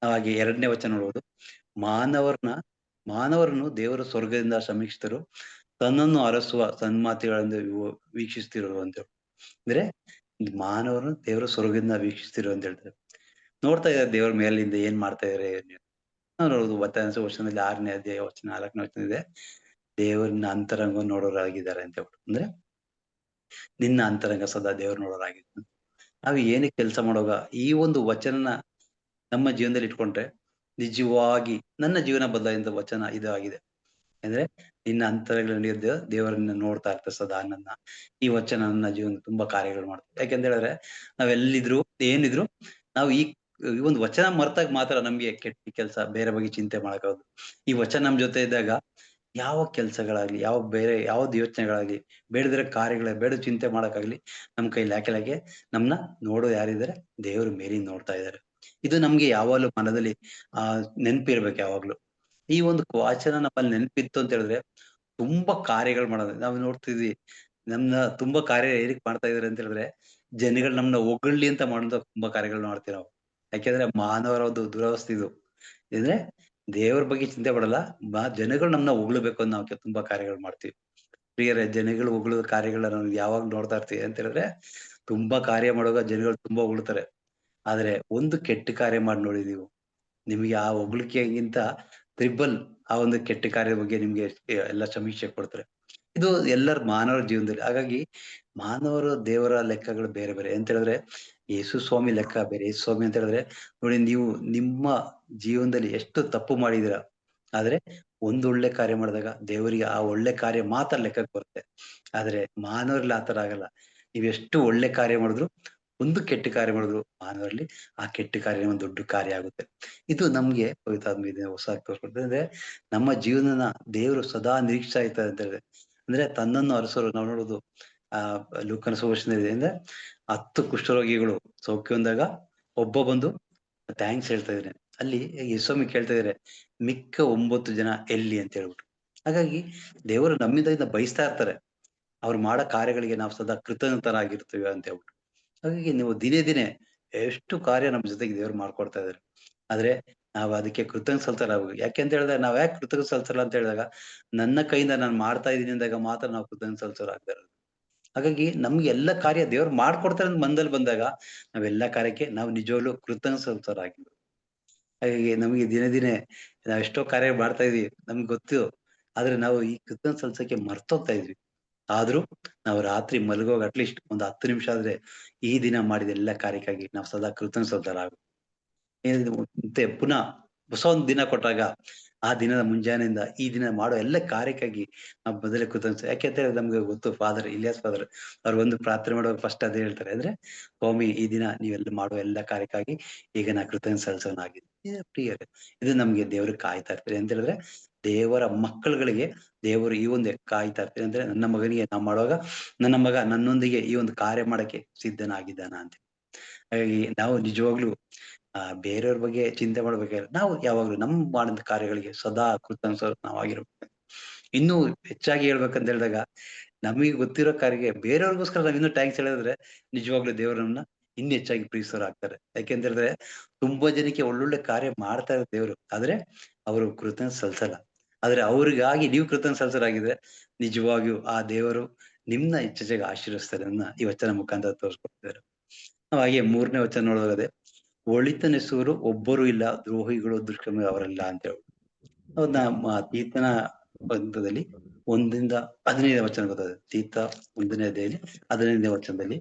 ಹಾಗೆ 2ನೇ ವಚನ ನೋಡುವುದು, ಮಾನವರನ್ನು ದೇವರು ಸ್ವರ್ಗದಿಂದ ಸಮೀಕ್ಷಿಸಿದರು, ತನ್ನನ್ನು ಅರಸುವ ಸನ್ಮಾತಿಗಳಿಂದ ವೀಕ್ಷಿಸ್ತಿರೋರು ಅಂತ ಅಂದ್ರೆ ಮಾನವರನ್ನು ದೇವರು ಸ್ವರ್ಗದಿಂದ ವೀಕ್ಷಿಸ್ತಿರು ಅಂತ ಹೇಳ್ತಾರೆ. ನೋಡ್ತಾ ಇದ್ದಾರೆ ದೇವರ ಮೇಲಿಂದ ಏನ್ ಮಾಡ್ತಾ ಇದಾರೆ. ನಾವು ನೋಡುದು ವಚನ ವರ್ಷದಲ್ಲಿ 6ನೇ ಅಧ್ಯಾಯ ವಚನ 4ನೇ ವಚನ ಇದೆ, ದೇವರನ್ನ ಅಂತರಂಗ ನೋಡೋರಾಗಿದ್ದಾರೆ ಅಂತ ಹೇಳ್ಬಿಟ್ಟು. ಅಂದ್ರೆ ನಿನ್ನ ಅಂತರಂಗ ಸದಾ ದೇವ್ರು ನೋಡೋರಾಗಿದ್ದಾರೆ. ನಾವು ಏನಕ್ಕೆ ಕೆಲಸ ಮಾಡುವಾಗ ಈ ಒಂದು ವಚನನ ನಮ್ಮ ಜೀವನದಲ್ಲಿ ಇಟ್ಕೊಂಡ್ರೆ ನಿಜವಾಗಿ ನನ್ನ ಜೀವನ ಬದಲಾಗಿದ್ದ ವಚನ ಇದು ಆಗಿದೆ. ಅಂದ್ರೆ ನಿನ್ನ ಅಂತರಗಳಲ್ಲಿ ದೇವರನ್ನ ನೋಡ್ತಾ ಇರ್ತಾರೆ ಸದಾ ನನ್ನ. ಈ ವಚನ ನನ್ನ ಜೀವನ ತುಂಬಾ ಕಾರ್ಯಗಳು ಮಾಡ್ತಾರೆ. ಯಾಕೆಂತ ಹೇಳಿದ್ರೆ ನಾವೆಲ್ಲಿದ್ರು ಏನಿದ್ರು ನಾವು ಈ ಒಂದು ವಚನ ಮರ್ತಾಗ ಮಾತ್ರ ನಮ್ಗೆ ಕೆಟ್ಟ ಕೆಲಸ ಬೇರೆ ಬಗ್ಗೆ ಚಿಂತೆ ಮಾಡಕ್ಕಾಗೋದು. ಈ ವಚನ ನಮ್ ಜೊತೆ ಇದ್ದಾಗ ಯಾವ ಕೆಲ್ಸಗಳಾಗ್ಲಿ, ಯಾವ ಬೇರೆ ಯಾವ್ದು ಯೋಚನೆಗಳಾಗ್ಲಿ, ಬೇಡದಿರೋ ಕಾರ್ಯಗಳ ಬೇಡ ಚಿಂತೆ ಮಾಡಕ್ಕಾಗ್ಲಿ ನಮ್ ಕೈಲಿ ಯಾಕೆ ನಮ್ನ ನೋಡೋ ಯಾರಿದ್ದಾರೆ, ದೇವ್ರು ಮೇಲಿಂದ ನೋಡ್ತಾ ಇದ್ದಾರೆ. ಇದು ನಮ್ಗೆ ಯಾವಾಗ್ಲೂ ಮನದಲ್ಲಿ ನೆನ್ಪಿರ್ಬೇಕು ಯಾವಾಗ್ಲೂ. ಈ ಒಂದು ವಾಚನ ನಮ್ಮಲ್ಲಿ ನೆನಪಿತ್ತು ಅಂತ ಹೇಳಿದ್ರೆ ತುಂಬಾ ಕಾರ್ಯಗಳು ಮಾಡೋದು ನಾವು ನೋಡ್ತಿದ್ವಿ. ನಮ್ನ ತುಂಬಾ ಕಾರ್ಯ ಏನಕ್ ಮಾಡ್ತಾ ಇದಾರೆ ಅಂತ ಹೇಳಿದ್ರೆ ಜನಗಳು ನಮ್ನ ಹೊಗಳ್ಲಿ ಅಂತ ಮಾಡೋ ತುಂಬಾ ಕಾರ್ಯಗಳು ಮಾಡ್ತೀವಿ ನಾವು. ಯಾಕೆಂದ್ರೆ ಮಾನವರ ಒಂದು ದುರವಸ್ಥೆ ಇದು. ಅಂದ್ರೆ ದೇವರ ಬಗ್ಗೆ ಚಿಂತೆ ಪಡಲ್ಲ, ಜನಗಳು ನಮ್ನ ಹೊಗಳ್ಬೇಕು ಅಂತ ನಾವು ತುಂಬಾ ಕಾರ್ಯಗಳು ಮಾಡ್ತೀವಿ. ಪ್ರಿಯರೇ, ಜನಗಳು ಹೊಗಳುವ ಕಾರ್ಯಗಳನ್ನ ನಾವು ಯಾವಾಗ ನೋಡ್ತಾ ಇರ್ತೀವಿ ಅಂತ ಹೇಳಿದ್ರೆ ತುಂಬಾ ಕಾರ್ಯ ಮಾಡುವಾಗ ಜನಗಳು ತುಂಬಾ ಹೊಗಳ್ತಾರೆ. ಆದ್ರೆ ಒಂದು ಕೆಟ್ಟ ಕಾರ್ಯ ಮಾಡಿ ನೋಡಿ ನೀವು, ನಿಮ್ಗೆ ಆ ಹೊಗಳಿಕೆಗಿಂತ ತ್ರಿಬಲ್ ಆ ಒಂದು ಕೆಟ್ಟ ಕಾರ್ಯದ ಬಗ್ಗೆ ನಿಮ್ಗೆ ಎಲ್ಲ ಸಮೀಕ್ಷೆ ಕೊಡ್ತಾರೆ. ಇದು ಎಲ್ಲರ ಮಾನವರ ಜೀವನದಲ್ಲಿ. ಹಾಗಾಗಿ ಮಾನವರು ದೇವರ ಲೆಕ್ಕಗಳು ಬೇರೆ ಬೇರೆ ಅಂತ ಹೇಳಿದ್ರೆ ಯೇಸು ಸ್ವಾಮಿ ಲೆಕ್ಕ ಬೇರೆ. ಯೇಸು ಸ್ವಾಮಿ ಅಂತ ಹೇಳಿದ್ರೆ ನೋಡಿ, ನೀವು ನಿಮ್ಮ ಜೀವನದಲ್ಲಿ ಎಷ್ಟು ತಪ್ಪು ಮಾಡಿದೀರಾ, ಆದ್ರೆ ಒಂದು ಒಳ್ಳೆ ಕಾರ್ಯ ಮಾಡಿದಾಗ ದೇವರಿಗೆ ಆ ಒಳ್ಳೆ ಕಾರ್ಯ ಮಾತ್ರ ಲೆಕ್ಕಕ್ಕೆ ಬರುತ್ತೆ. ಆದ್ರೆ ಮಾನವರಲ್ಲಿ ಆತರ ಆಗಲ್ಲ. ನೀವೆಷ್ಟು ಒಳ್ಳೆ ಕಾರ್ಯ ಮಾಡಿದ್ರು, ಒಂದು ಕೆಟ್ಟ ಕಾರ್ಯ ಮಾಡಿದ್ರು ಮಾನವರಲ್ಲಿ ಆ ಕೆಟ್ಟ ಕಾರ್ಯ ಒಂದು ದೊಡ್ಡ ಕಾರ್ಯ ಆಗುತ್ತೆ. ಇದು ನಮ್ಗೆ ಹೊಸ ತೋರ್ಸ್ಕೊಡ್ತದೆ. ಅಂದ್ರೆ ನಮ್ಮ ಜೀವನನ ದೇವರು ಸದಾ ನಿರೀಕ್ಷಾ ಇರ್ತಾರೆ ಅಂತ ಹೇಳಿದ್ರೆ, ಅಂದ್ರೆ ತನ್ನನ್ನು ಅರಸೋರು ನಾವು ನೋಡುದು ಲೂಕನ ಸುವಾರ್ತೆಯಲ್ಲಿ ಅಂದ್ರೆ 10 ಕುಷ್ಠರೋಗಿಗಳು ಸೌಖ್ಯ ಹೊಂದಾಗ ಒಬ್ಬ ಬಂದು ಥ್ಯಾಂಕ್ಸ್ ಹೇಳ್ತಾ ಇದ್ರೆ, ಅಲ್ಲಿ ಯೇಸು ಕೇಳ್ತಾ ಇದಾರೆ ಮಿಕ್ಕ 9 ಜನ ಎಲ್ಲಿ ಅಂತ ಹೇಳ್ಬಿಟ್ಟು. ಹಾಗಾಗಿ ದೇವರು ನಮ್ಮಿಂದ ಬಯಸ್ತಾ ಇರ್ತಾರೆ, ಅವ್ರು ಮಾಡೋ ಕಾರ್ಯಗಳಿಗೆ ನಾವು ಸದಾ ಕೃತಜ್ಞತರಾಗಿರ್ತೀವಿ ಅಂತ ಹೇಳ್ಬಿಟ್ಟು. ಹಾಗಾಗಿ ನೀವು ದಿನೇ ದಿನೇ ಎಷ್ಟು ಕಾರ್ಯ ನಮ್ಮ ಜೊತೆಗೆ ದೇವ್ರು ಮಾಡ್ಕೊಡ್ತಾ ಇದಾರೆ. ಆದ್ರೆ ನಾವು ಅದಕ್ಕೆ ಕೃತಜ್ಞ ಸಲ್ತರಾಗ್ಬೇಕು. ಯಾಕೆ ಅಂತ ಹೇಳಿದ್ರೆ ನಾವ್ ಯಾಕೆ ಕೃತಜ್ಞ ಸಲ್ಸಲ್ಲ ಅಂತ ಹೇಳಿದಾಗ ನನ್ನ ಕೈಯಿಂದ ನಾನು ಮಾಡ್ತಾ ಇದೀನಿ ಅಂದಾಗ ಮಾತ್ರ ನಾವು ಕೃತಜ್ಞ ಸಲ್ಸೋರಾಗ್ತಾ ಇರೋದು. ಹಾಗಾಗಿ ನಮ್ಗೆ ಎಲ್ಲ ಕಾರ್ಯ ದೇವ್ರು ಮಾಡ್ಕೊಡ್ತಾರೆ ಅಂತ ಮನದಲ್ಲಿ ಬಂದಾಗ ನಾವೆಲ್ಲ ಕಾರ್ಯಕ್ಕೆ ನಾವು ನಿಜವಾಗ್ಲೂ ಕೃತಜ್ಞರಾಗಿರ್ಬೇಕು. ಹಾಗಾಗಿ ನಮಗೆ ದಿನೇ ದಿನೇ ನಾವ್ ಎಷ್ಟೋ ಕಾರ್ಯ ಮಾಡ್ತಾ ಇದೀವಿ, ನಮ್ಗೆ ಗೊತ್ತು. ಆದ್ರೆ ನಾವು ಈ ಕೃತಜ್ಞ ಸಲ್ಸಕ್ಕೆ ಮರ್ತೋಗ್ತಾ ಇದ್ವಿ. ಆದ್ರೂ ನಾವು ರಾತ್ರಿ ಮಲಗುವಾಗ ಅಟ್ಲೀಸ್ಟ್ ಒಂದು 10 ನಿಮಿಷ ಆದ್ರೆ ಈ ದಿನ ಮಾಡಿದ ಎಲ್ಲ ಕಾರ್ಯಕ್ಕಾಗಿ ನಾವು ಸದಾ ಕೃತಜ್ಞರಾಗಬೇಕು. ಏನಿದು ಮತ್ತೆ ಪುನಃ ಹೊಸ ಒಂದು ದಿನ ಕೊಟ್ಟಾಗ ಆ ದಿನದ ಮುಂಜಾನೆಯಿಂದ ಈ ದಿನ ಮಾಡೋ ಎಲ್ಲ ಕಾರ್ಯಕ್ಕಾಗಿ ನಾವು ಮೊದಲೇ ಕೃತಜ್ಞ. ಯಾಕೆಂತ ಹೇಳಿದ್ರೆ ನಮ್ಗೆ ಗೊತ್ತು, ಫಾದರ್ ಇಲಿಯಾಸ್ ಫಾದರ್ ಅವ್ರು ಒಂದು ಪ್ರಾರ್ಥನೆ ಮಾಡುವಾಗ ಫಸ್ಟ್ ಅದೇ ಹೇಳ್ತಾರೆ, ಅಂದ್ರೆ ಸ್ವಾಮಿ ಈ ದಿನ ನೀವೆಲ್ಲ ಮಾಡುವ ಎಲ್ಲ ಕಾರ್ಯಕ್ಕಾಗಿ ಈಗ ನಾ ಕೃತಜ್ಞ ಸಲ್ಲಿಸೋನಾಗಿದೆ ಪ್ರಿಯರೇ. ಇದು ನಮ್ಗೆ ದೇವರು ಕಾಯ್ತಾ ಇರ್ತಾರೆ ಅಂತ ಹೇಳಿದ್ರೆ, ದೇವರ ಮಕ್ಕಳುಗಳಿಗೆ ದೇವರು ಈ ಒಂದು ಕಾಯ್ತಾ ಇರ್ತಾರೆ. ಅಂದ್ರೆ ನನ್ನ ಮಗನಿಗೆ ನಾವು ಮಾಡುವಾಗ ನನ್ನ ಮಗ ನನ್ನೊಂದಿಗೆ ಈ ಒಂದು ಕಾರ್ಯ ಮಾಡಕ್ಕೆ ಸಿದ್ಧನಾಗಿದ್ದಾನ ಅಂತ. ಹಾಗಾಗಿ ನಾವು ನಿಜವಾಗ್ಲೂ ಬೇರೆಯವ್ರ ಬಗ್ಗೆ ಚಿಂತೆ ಮಾಡ್ಬೇಕಾದ್ರೆ ನಾವು ಯಾವಾಗ್ಲೂ ನಮ್ಮ ಮಾಡಿದ ಕಾರ್ಯಗಳಿಗೆ ಸದಾ ನಾವಾಗಿರ್ಬೇಕು. ಇನ್ನೂ ಹೆಚ್ಚಾಗಿ ಹೇಳ್ಬೇಕಂತ ಹೇಳಿದಾಗ ನಮಗೆ ಗೊತ್ತಿರೋ ಕಾರ್ಯಕ್ಕೆ ಬೇರೆಯವ್ರಿಗೋಸ್ಕರ ನಾವ್ ಇನ್ನೂ ಟ್ಯಾಂಕ್ಸ್ ಹೇಳಿದ್ರೆ ನಿಜವಾಗ್ಲೂ ದೇವರನ್ನ ಇನ್ನೂ ಹೆಚ್ಚಾಗಿ ಪ್ರೀತಿಸೋರು ಆಗ್ತಾರೆ. ಯಾಕೆಂತ ಹೇಳಿದ್ರೆ ತುಂಬಾ ಜನಕ್ಕೆ ಒಳ್ಳೊಳ್ಳೆ ಕಾರ್ಯ ಮಾಡ್ತಾ ಇರೋ ದೇವ್ರು, ಆದ್ರೆ ಅವರು ಕೃತಜ್ಞ ಸಲ್ಸಲ್ಲ. ಆದ್ರೆ ಅವ್ರಿಗಾಗಿ ನೀವು ಕೃತಜ್ಞ ಸಲ್ಸರಾಗಿದ್ರೆ ನಿಜವಾಗಿಯೂ ಆ ದೇವರು ನಿಮ್ನ ಹೆಚ್ಚೆಚ್ಚಾಗಿ ಆಶೀರ್ವದಿಸ್ತಾರೆ ಅನ್ನೋ ಈ ವಚನ ಮುಖಾಂತರ ತೋರಿಸ್ಕೊಡ್ತಿದ್ದಾರೆ. ಹಾಗೆ 3ನೇ ವಚನ ನೋಡೋದಾದ್ರೆ, ಒಳಿತನೆಸುವರು ಒಬ್ಬರು ಇಲ್ಲ, ದ್ರೋಹಿಗಳು ದುಷ್ಕರ್ಮಿ ಅವರಲ್ಲ ಅಂತ ಹೇಳಿ ಅದನ್ನ ತೀತನ ಹಂತದಲ್ಲಿ 1ರಿಂದ 15ನೇ ವಚನ ಗೊತ್ತದೆ. ತೀತ 1ನೇ ಅಧ್ಯಾಯದಲ್ಲಿ 15ನೇ ವಚನದಲ್ಲಿ,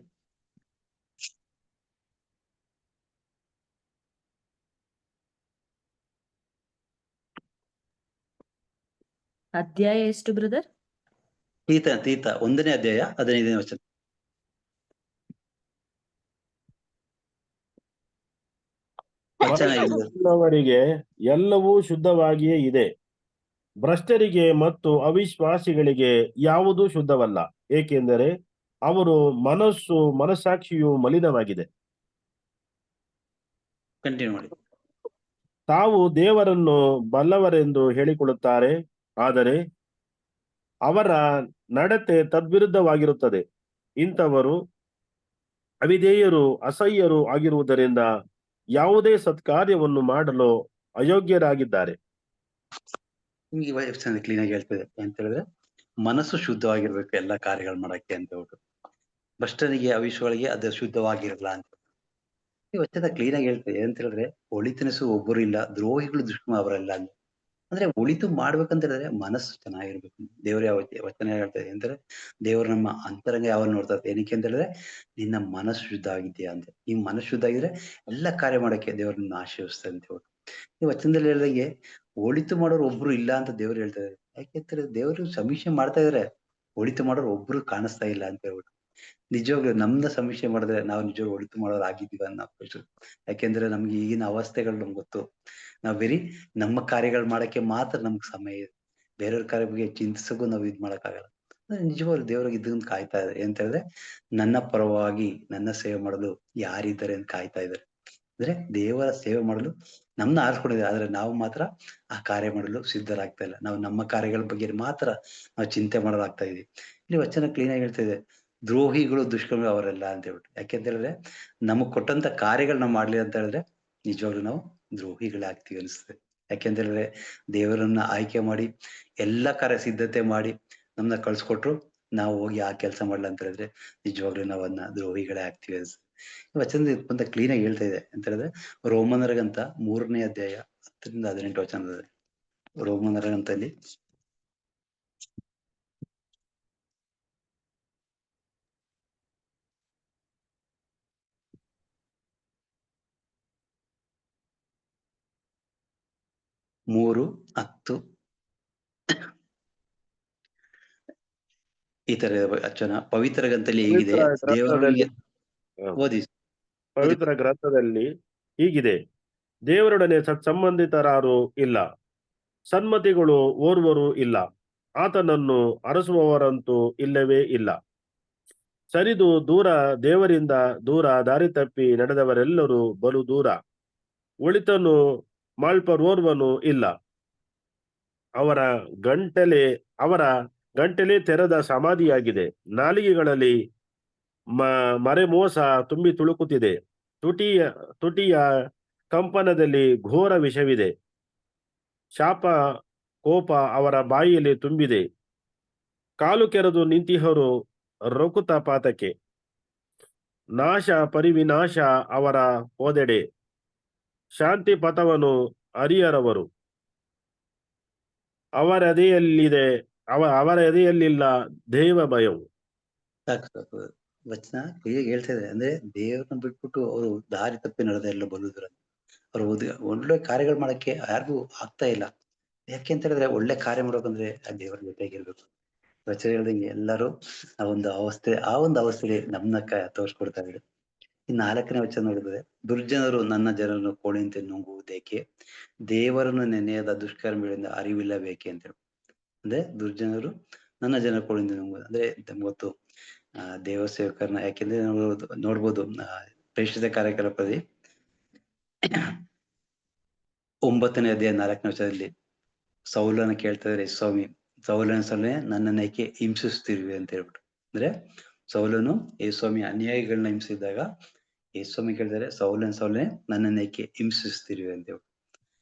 ಅಧ್ಯಾಯ ಎಷ್ಟು ಬ್ರದರ್? ತೀತ 1ನೇ ಅಧ್ಯಾಯ 15ನೇ ವಚನ. ಮನಸ್ಸುಳ್ಳವರಿಗೆ ಎಲ್ಲವೂ ಶುದ್ಧವಾಗಿಯೇ ಇದೆ, ಭ್ರಷ್ಟರಿಗೆ ಮತ್ತು ಅವಿಶ್ವಾಸಿಗಳಿಗೆ ಯಾವುದೂ ಶುದ್ಧವಲ್ಲ, ಏಕೆಂದರೆ ಅವರು ಮನಸ್ಸಾಕ್ಷಿಯು ಮಲಿನವಾಗಿದೆ. ಕಂಟಿನ್ಯೂ ಮಾಡಿ. ತಾವು ದೇವರನ್ನು ಬಲ್ಲವರೆಂದು ಹೇಳಿಕೊಳ್ಳುತ್ತಾರೆ, ಆದರೆ ಅವರ ನಡತೆ ತದ್ವಿರುದ್ಧವಾಗಿರುತ್ತದೆ. ಇಂಥವರು ಅವಿಧೇಯರು, ಅಸಹ್ಯರು ಆಗಿರುವುದರಿಂದ ಯಾವುದೇ ಸತ್ಕಾರ್ಯವನ್ನು ಮಾಡಲು ಅಯೋಗ್ಯರಾಗಿದ್ದಾರೆ. ನಿಮ್ಗೆ ವಚನ ಕ್ಲೀನ್ ಆಗಿ ಹೇಳ್ತದೆ ಅಂತ ಹೇಳಿದ್ರೆ, ಮನಸ್ಸು ಶುದ್ಧವಾಗಿರ್ಬೇಕು ಎಲ್ಲಾ ಕಾರ್ಯಗಳು ಮಾಡಕ್ಕೆ ಅಂತ ಹೇಳ್ಬಿಟ್ಟು. ಭ್ರಷ್ಟನಿಗೆ ಅವಿಶ್ವಾಸಿಗಳಿಗೆ ಅದು ಶುದ್ಧವಾಗಿರಲ್ಲ ಅಂತ ಈ ವಚನ ಕ್ಲೀನ್ ಆಗಿ ಹೇಳ್ತದೆ. ಅಂತ ಹೇಳಿದ್ರೆ ಒಳಿತನಸು ಒಬ್ಬರು ಇಲ್ಲ, ದ್ರೋಹಿಗಳು ದುಷ್ಕರ್ಮ ಅವರಲ್ಲ ಅಂತ. ಅಂದ್ರೆ ಒಳಿತು ಮಾಡ್ಬೇಕಂತ ಹೇಳಿದ್ರೆ ಮನಸ್ಸು ಚೆನ್ನಾಗಿರ್ಬೇಕು. ದೇವ್ರ ಯಾವ ವಚನ ಹೇಳ್ತದೆ ಅಂದ್ರೆ, ದೇವ್ರು ನಮ್ಮ ಅಂತರಂಗ ಯಾವ ನೋಡ್ತಾರೆ. ಏನಕ್ಕೆ ಅಂತ ಹೇಳಿದ್ರೆ, ನಿನ್ನ ಮನಸ್ಸು ಶುದ್ಧ ಆಗಿದ್ಯಾ ಅಂತ. ಈ ಮನಸ್ಸು ಶುದ್ಧ ಆಗಿದ್ರೆ ಎಲ್ಲ ಕಾರ್ಯ ಮಾಡಕ್ಕೆ ದೇವ್ರ ನಿನ್ನ ಆಶೀರ್ವದಿಸ್ತಾರೆ ಅಂತ ಹೇಳ್ಬಿಟ್ಟು ಈ ವಚನದಲ್ಲಿ ಹೇಳಿದಾಗೆ ಒಳಿತು ಮಾಡೋರು ಒಬ್ರು ಇಲ್ಲ ಅಂತ ದೇವ್ರು ಹೇಳ್ತಾರೆ. ಯಾಕೆಂದ್ರೆ ದೇವ್ರು ಸಮೀಕ್ಷೆ ಮಾಡ್ತಾ ಇದಾರೆ, ಒಳಿತು ಮಾಡೋರು ಒಬ್ರು ಕಾಣಿಸ್ತಾ ಇಲ್ಲ ಅಂತ ಹೇಳ್ಬಿಟ್ಟು. ನಿಜವಾಗ್ಲೂ ನಮ್ದ ಸಮೀಕ್ಷೆ ಮಾಡಿದ್ರೆ ನಾವು ನಿಜವಾಗ್ಲೂ ಒಳಿತು ಮಾಡೋರು ಆಗಿದ್ದೀವ ಅನ್ನೋ. ಯಾಕೆಂದ್ರೆ ನಮ್ಗೆ ಈಗಿನ ಅವಸ್ಥೆಗಳು ನಮ್ಗೆ ಗೊತ್ತು. ನಾವ್ ಬರೀ ನಮ್ಮ ಕಾರ್ಯಗಳು ಮಾಡಕ್ಕೆ ಮಾತ್ರ ನಮ್ಗೆ ಸಮಯ ಇದೆ. ಬೇರೆಯವ್ರ ಕಾರ್ಯ ಬಗ್ಗೆ ಚಿಂತಿಸಕ್ಕೂ ನಾವು ಇದ್ ಮಾಡಕ್ಕಾಗಲ್ಲ. ನಿಜವಾಗ್ಲೂ ದೇವ್ರಿಗೆ ಇದನ್ನ ಕಾಯ್ತಾ ಇದ್ದಾರೆ. ಅಂತ ಹೇಳಿದ್ರೆ, ನನ್ನ ಪರವಾಗಿ ನನ್ನ ಸೇವೆ ಮಾಡಲು ಯಾರಿದ್ದಾರೆ ಅಂತ ಕಾಯ್ತಾ ಇದ್ದಾರೆ. ಅಂದ್ರೆ ದೇವರ ಸೇವೆ ಮಾಡಲು ನಮ್ನ ಆರಿಸ್ಕೊಂಡಿದ್ದಾರೆ, ಆದ್ರೆ ನಾವು ಮಾತ್ರ ಆ ಕಾರ್ಯ ಮಾಡಲು ಸಿದ್ಧರಾಗ್ತಾ ಇಲ್ಲ. ನಾವು ನಮ್ಮ ಕಾರ್ಯಗಳ ಬಗ್ಗೆ ಮಾತ್ರ ನಾವು ಚಿಂತೆ ಮಾಡೋದಾಗ್ತಾ ಇದೀವಿ. ಇಲ್ಲಿ ವಚನ ಕ್ಲೀನ್ ಆಗಿ ಹೇಳ್ತಾ ಇದೆ, ದ್ರೋಹಿಗಳು ದುಷ್ಕರ್ಮಿ ಅವರೆಲ್ಲ ಅಂತ ಹೇಳ್ಬಿಟ್ಟು. ಯಾಕೆಂತ ಹೇಳಿದ್ರೆ, ನಮಗ್ ಕೊಟ್ಟಂತ ಕಾರ್ಯಗಳು ನಾವು ಮಾಡ್ಲಿ ಅಂತ ಹೇಳಿದ್ರೆ ನಿಜವಾಗ್ಲೂ ನಾವು ದ್ರೋಹಿಗಳಾಗ್ತೀವಿ ಅನಿಸ್ತದೆ. ಯಾಕೆಂತ ಹೇಳಿದ್ರೆ, ದೇವರನ್ನ ಆಯ್ಕೆ ಮಾಡಿ ಎಲ್ಲಾ ಕಾರ್ಯ ಸಿದ್ಧತೆ ಮಾಡಿ ನಮ್ನ ಕಳ್ಸಿಕೊಟ್ರು, ನಾವು ಹೋಗಿ ಆ ಕೆಲಸ ಮಾಡ್ಲಾ ಅಂತ ಹೇಳಿದ್ರೆ ನಿಜವಾಗ್ಲೂ ನಾವು ಅದನ್ನ ದ್ರೋಹಿಗಳೇ ಆಗ್ತೀವಿ ಅನ್ಸುತ್ತೆ. ವಚನದ ಕ್ಲೀನ್ ಆಗಿ ಹೇಳ್ತಾ ಇದೆ. ಅಂತ ಹೇಳಿದ್ರೆ, ರೋಮನರಿಗಂತ 3ನೇ ಅಧ್ಯಾಯ 10ರಿಂದ 18 ವಚನ. ರೋಮನರಿಗಂತಲ್ಲಿ 3:10 ಈ ತರ ವಚನ. ಪವಿತ್ರ ಗ್ರಂಥದಲ್ಲಿ ಹೇಗಿದೆ, ದೇವರೊಳಗೆ ಓದಿ. ಪವಿತ್ರ ಗ್ರಂಥದಲ್ಲಿ ಹೀಗಿದೆ, ದೇವರೊಡನೆ ಸತ್ಸಂಬಂಧಿತರಾರು ಇಲ್ಲ, ಸನ್ಮತಿಗಳು ಓರ್ವರು ಇಲ್ಲ, ಆತನನ್ನು ಅರಸುವವರಂತೂ ಇಲ್ಲವೇ ಇಲ್ಲ. ಸರಿದು ದೂರ, ದೇವರಿಂದ ದೂರ ದಾರಿ ತಪ್ಪಿ ನಡೆದವರೆಲ್ಲರೂ ಬಲು ದೂರ. ಒಳಿತನು ಮಾಳ್ಪರೋರ್ವನು ಇಲ್ಲ. ಅವರ ಗಂಟೆಲೆ ತೆರೆದ ಸಮಾಧಿಯಾಗಿದೆ. ನಾಲಿಗೆಗಳಲ್ಲಿ ಮರೆಮೋಸ ತುಂಬಿ ತುಳುಕುತ್ತಿದೆ. ತುಟಿಯ ಕಂಪನದಲ್ಲಿ ಘೋರ ವಿಷವಿದೆ. ಶಾಪ ಕೋಪ ಅವರ ಬಾಯಿಯಲ್ಲಿ ತುಂಬಿದೆ. ಕಾಲು ಕೆರೆದು ನಿಂತಿಹರು ರಕುತಪಾತಕ್ಕೆ. ನಾಶ ಪರಿವಿನಾಶ ಅವರ ಹೋದೆಡೆ, ಶಾಂತಿ ಪಥವನ್ನು ಅರಿಯರವರು. ಅವರ ಎದೆಯಲ್ಲಿಲ್ಲ ದೇವ ಭಯವು. ಸಾಕು ವಚನ ಕ್ಲಿಯರ್ ಹೇಳ್ತಾ ಇದೆ. ಅಂದ್ರೆ ದೇವ್ರನ್ನ ಬಿಟ್ಬಿಟ್ಟು ಅವರು ದಾರಿ ತಪ್ಪಿ ನಡೆದ ಎಲ್ಲ ಬಲ್ಲುದ್ರ ಅವ್ರು ಒಳ್ಳೆ ಕಾರ್ಯಗಳು ಮಾಡಕ್ಕೆ ಯಾರಿಗೂ ಆಗ್ತಾ ಇಲ್ಲ. ಯಾಕೆ ಅಂತ ಹೇಳಿದ್ರೆ ಒಳ್ಳೆ ಕಾರ್ಯ ಮಾಡ್ಬೇಕಂದ್ರೆ ಆ ದೇವರ ಜೊತೆಗಿರ್ಬೇಕು. ವಚನ ಹೇಳ್ದಂಗೆ ಎಲ್ಲರೂ ಆ ಒಂದು ಅವಸ್ಥೆಯಲ್ಲಿ ನಮ್ನ ತೋರ್ಸ್ಕೊಡ್ತಾ ಇದ್ರು. ಈ 4ನೇ ವಚನ ನೋಡಿದ್ರೆ, ದುರ್ಜನರು ನನ್ನ ಜನರನ್ನು ಕೋಳಿಯಂತೆ ನುಂಗುವುದೇಕೆ, ದೇವರನ್ನು ನೆನೆಯದ ದುಷ್ಕರ್ಮಿಗಳಿಂದ ಅರಿವಿಲ್ಲಬೇಕೆ ಅಂತ ಹೇಳಿ. ಅಂದ್ರೆ ದುರ್ಜನರು ನನ್ನ ಜನರ ಕೋಳಿಯಿಂದ ನುಂಗುವುದು ಅಂದ್ರೆ ಗೊತ್ತು. ದೇವ ಸೇವಕರನ್ನ ಯಾಕೆಂದ್ರೆ ನೋಡ್ಬೋದು ಪ್ರೇಷಿತ ಕಾರ್ಯಕಲಾಪದಲ್ಲಿ 9ನೇ ಅಧ್ಯಾಯ 4ನೇ ವಚನದಲ್ಲಿ ಸೌಲನ ಕೇಳ್ತಾ ಇದ್ರೆ, ಸ್ವಾಮಿ ಸೌಲನ ಸೊನ್ನೆ ನನ್ನನ್ನ ಏಕೆ ಹಿಂಸಿಸ್ತಿರ್ವಿ ಅಂತ ಹೇಳ್ಬಿಟ್ಟು. ಅಂದ್ರೆ ಸೌಲನು ಸ್ವಾಮಿ ಅನ್ಯಾಯಿಗಳನ್ನ ಹಿಂಸಿಸಿದಾಗ ಸ್ವಾಮಿ ಕೇಳ್ತಾರೆ, ಸೌಲನೆ ನನ್ನನ್ನ ಏಕೆ ಹಿಂಸಿಸ್ತಿರ್ವಿ ಅಂತ ಹೇಳ್ಬಿಟ್ಟು.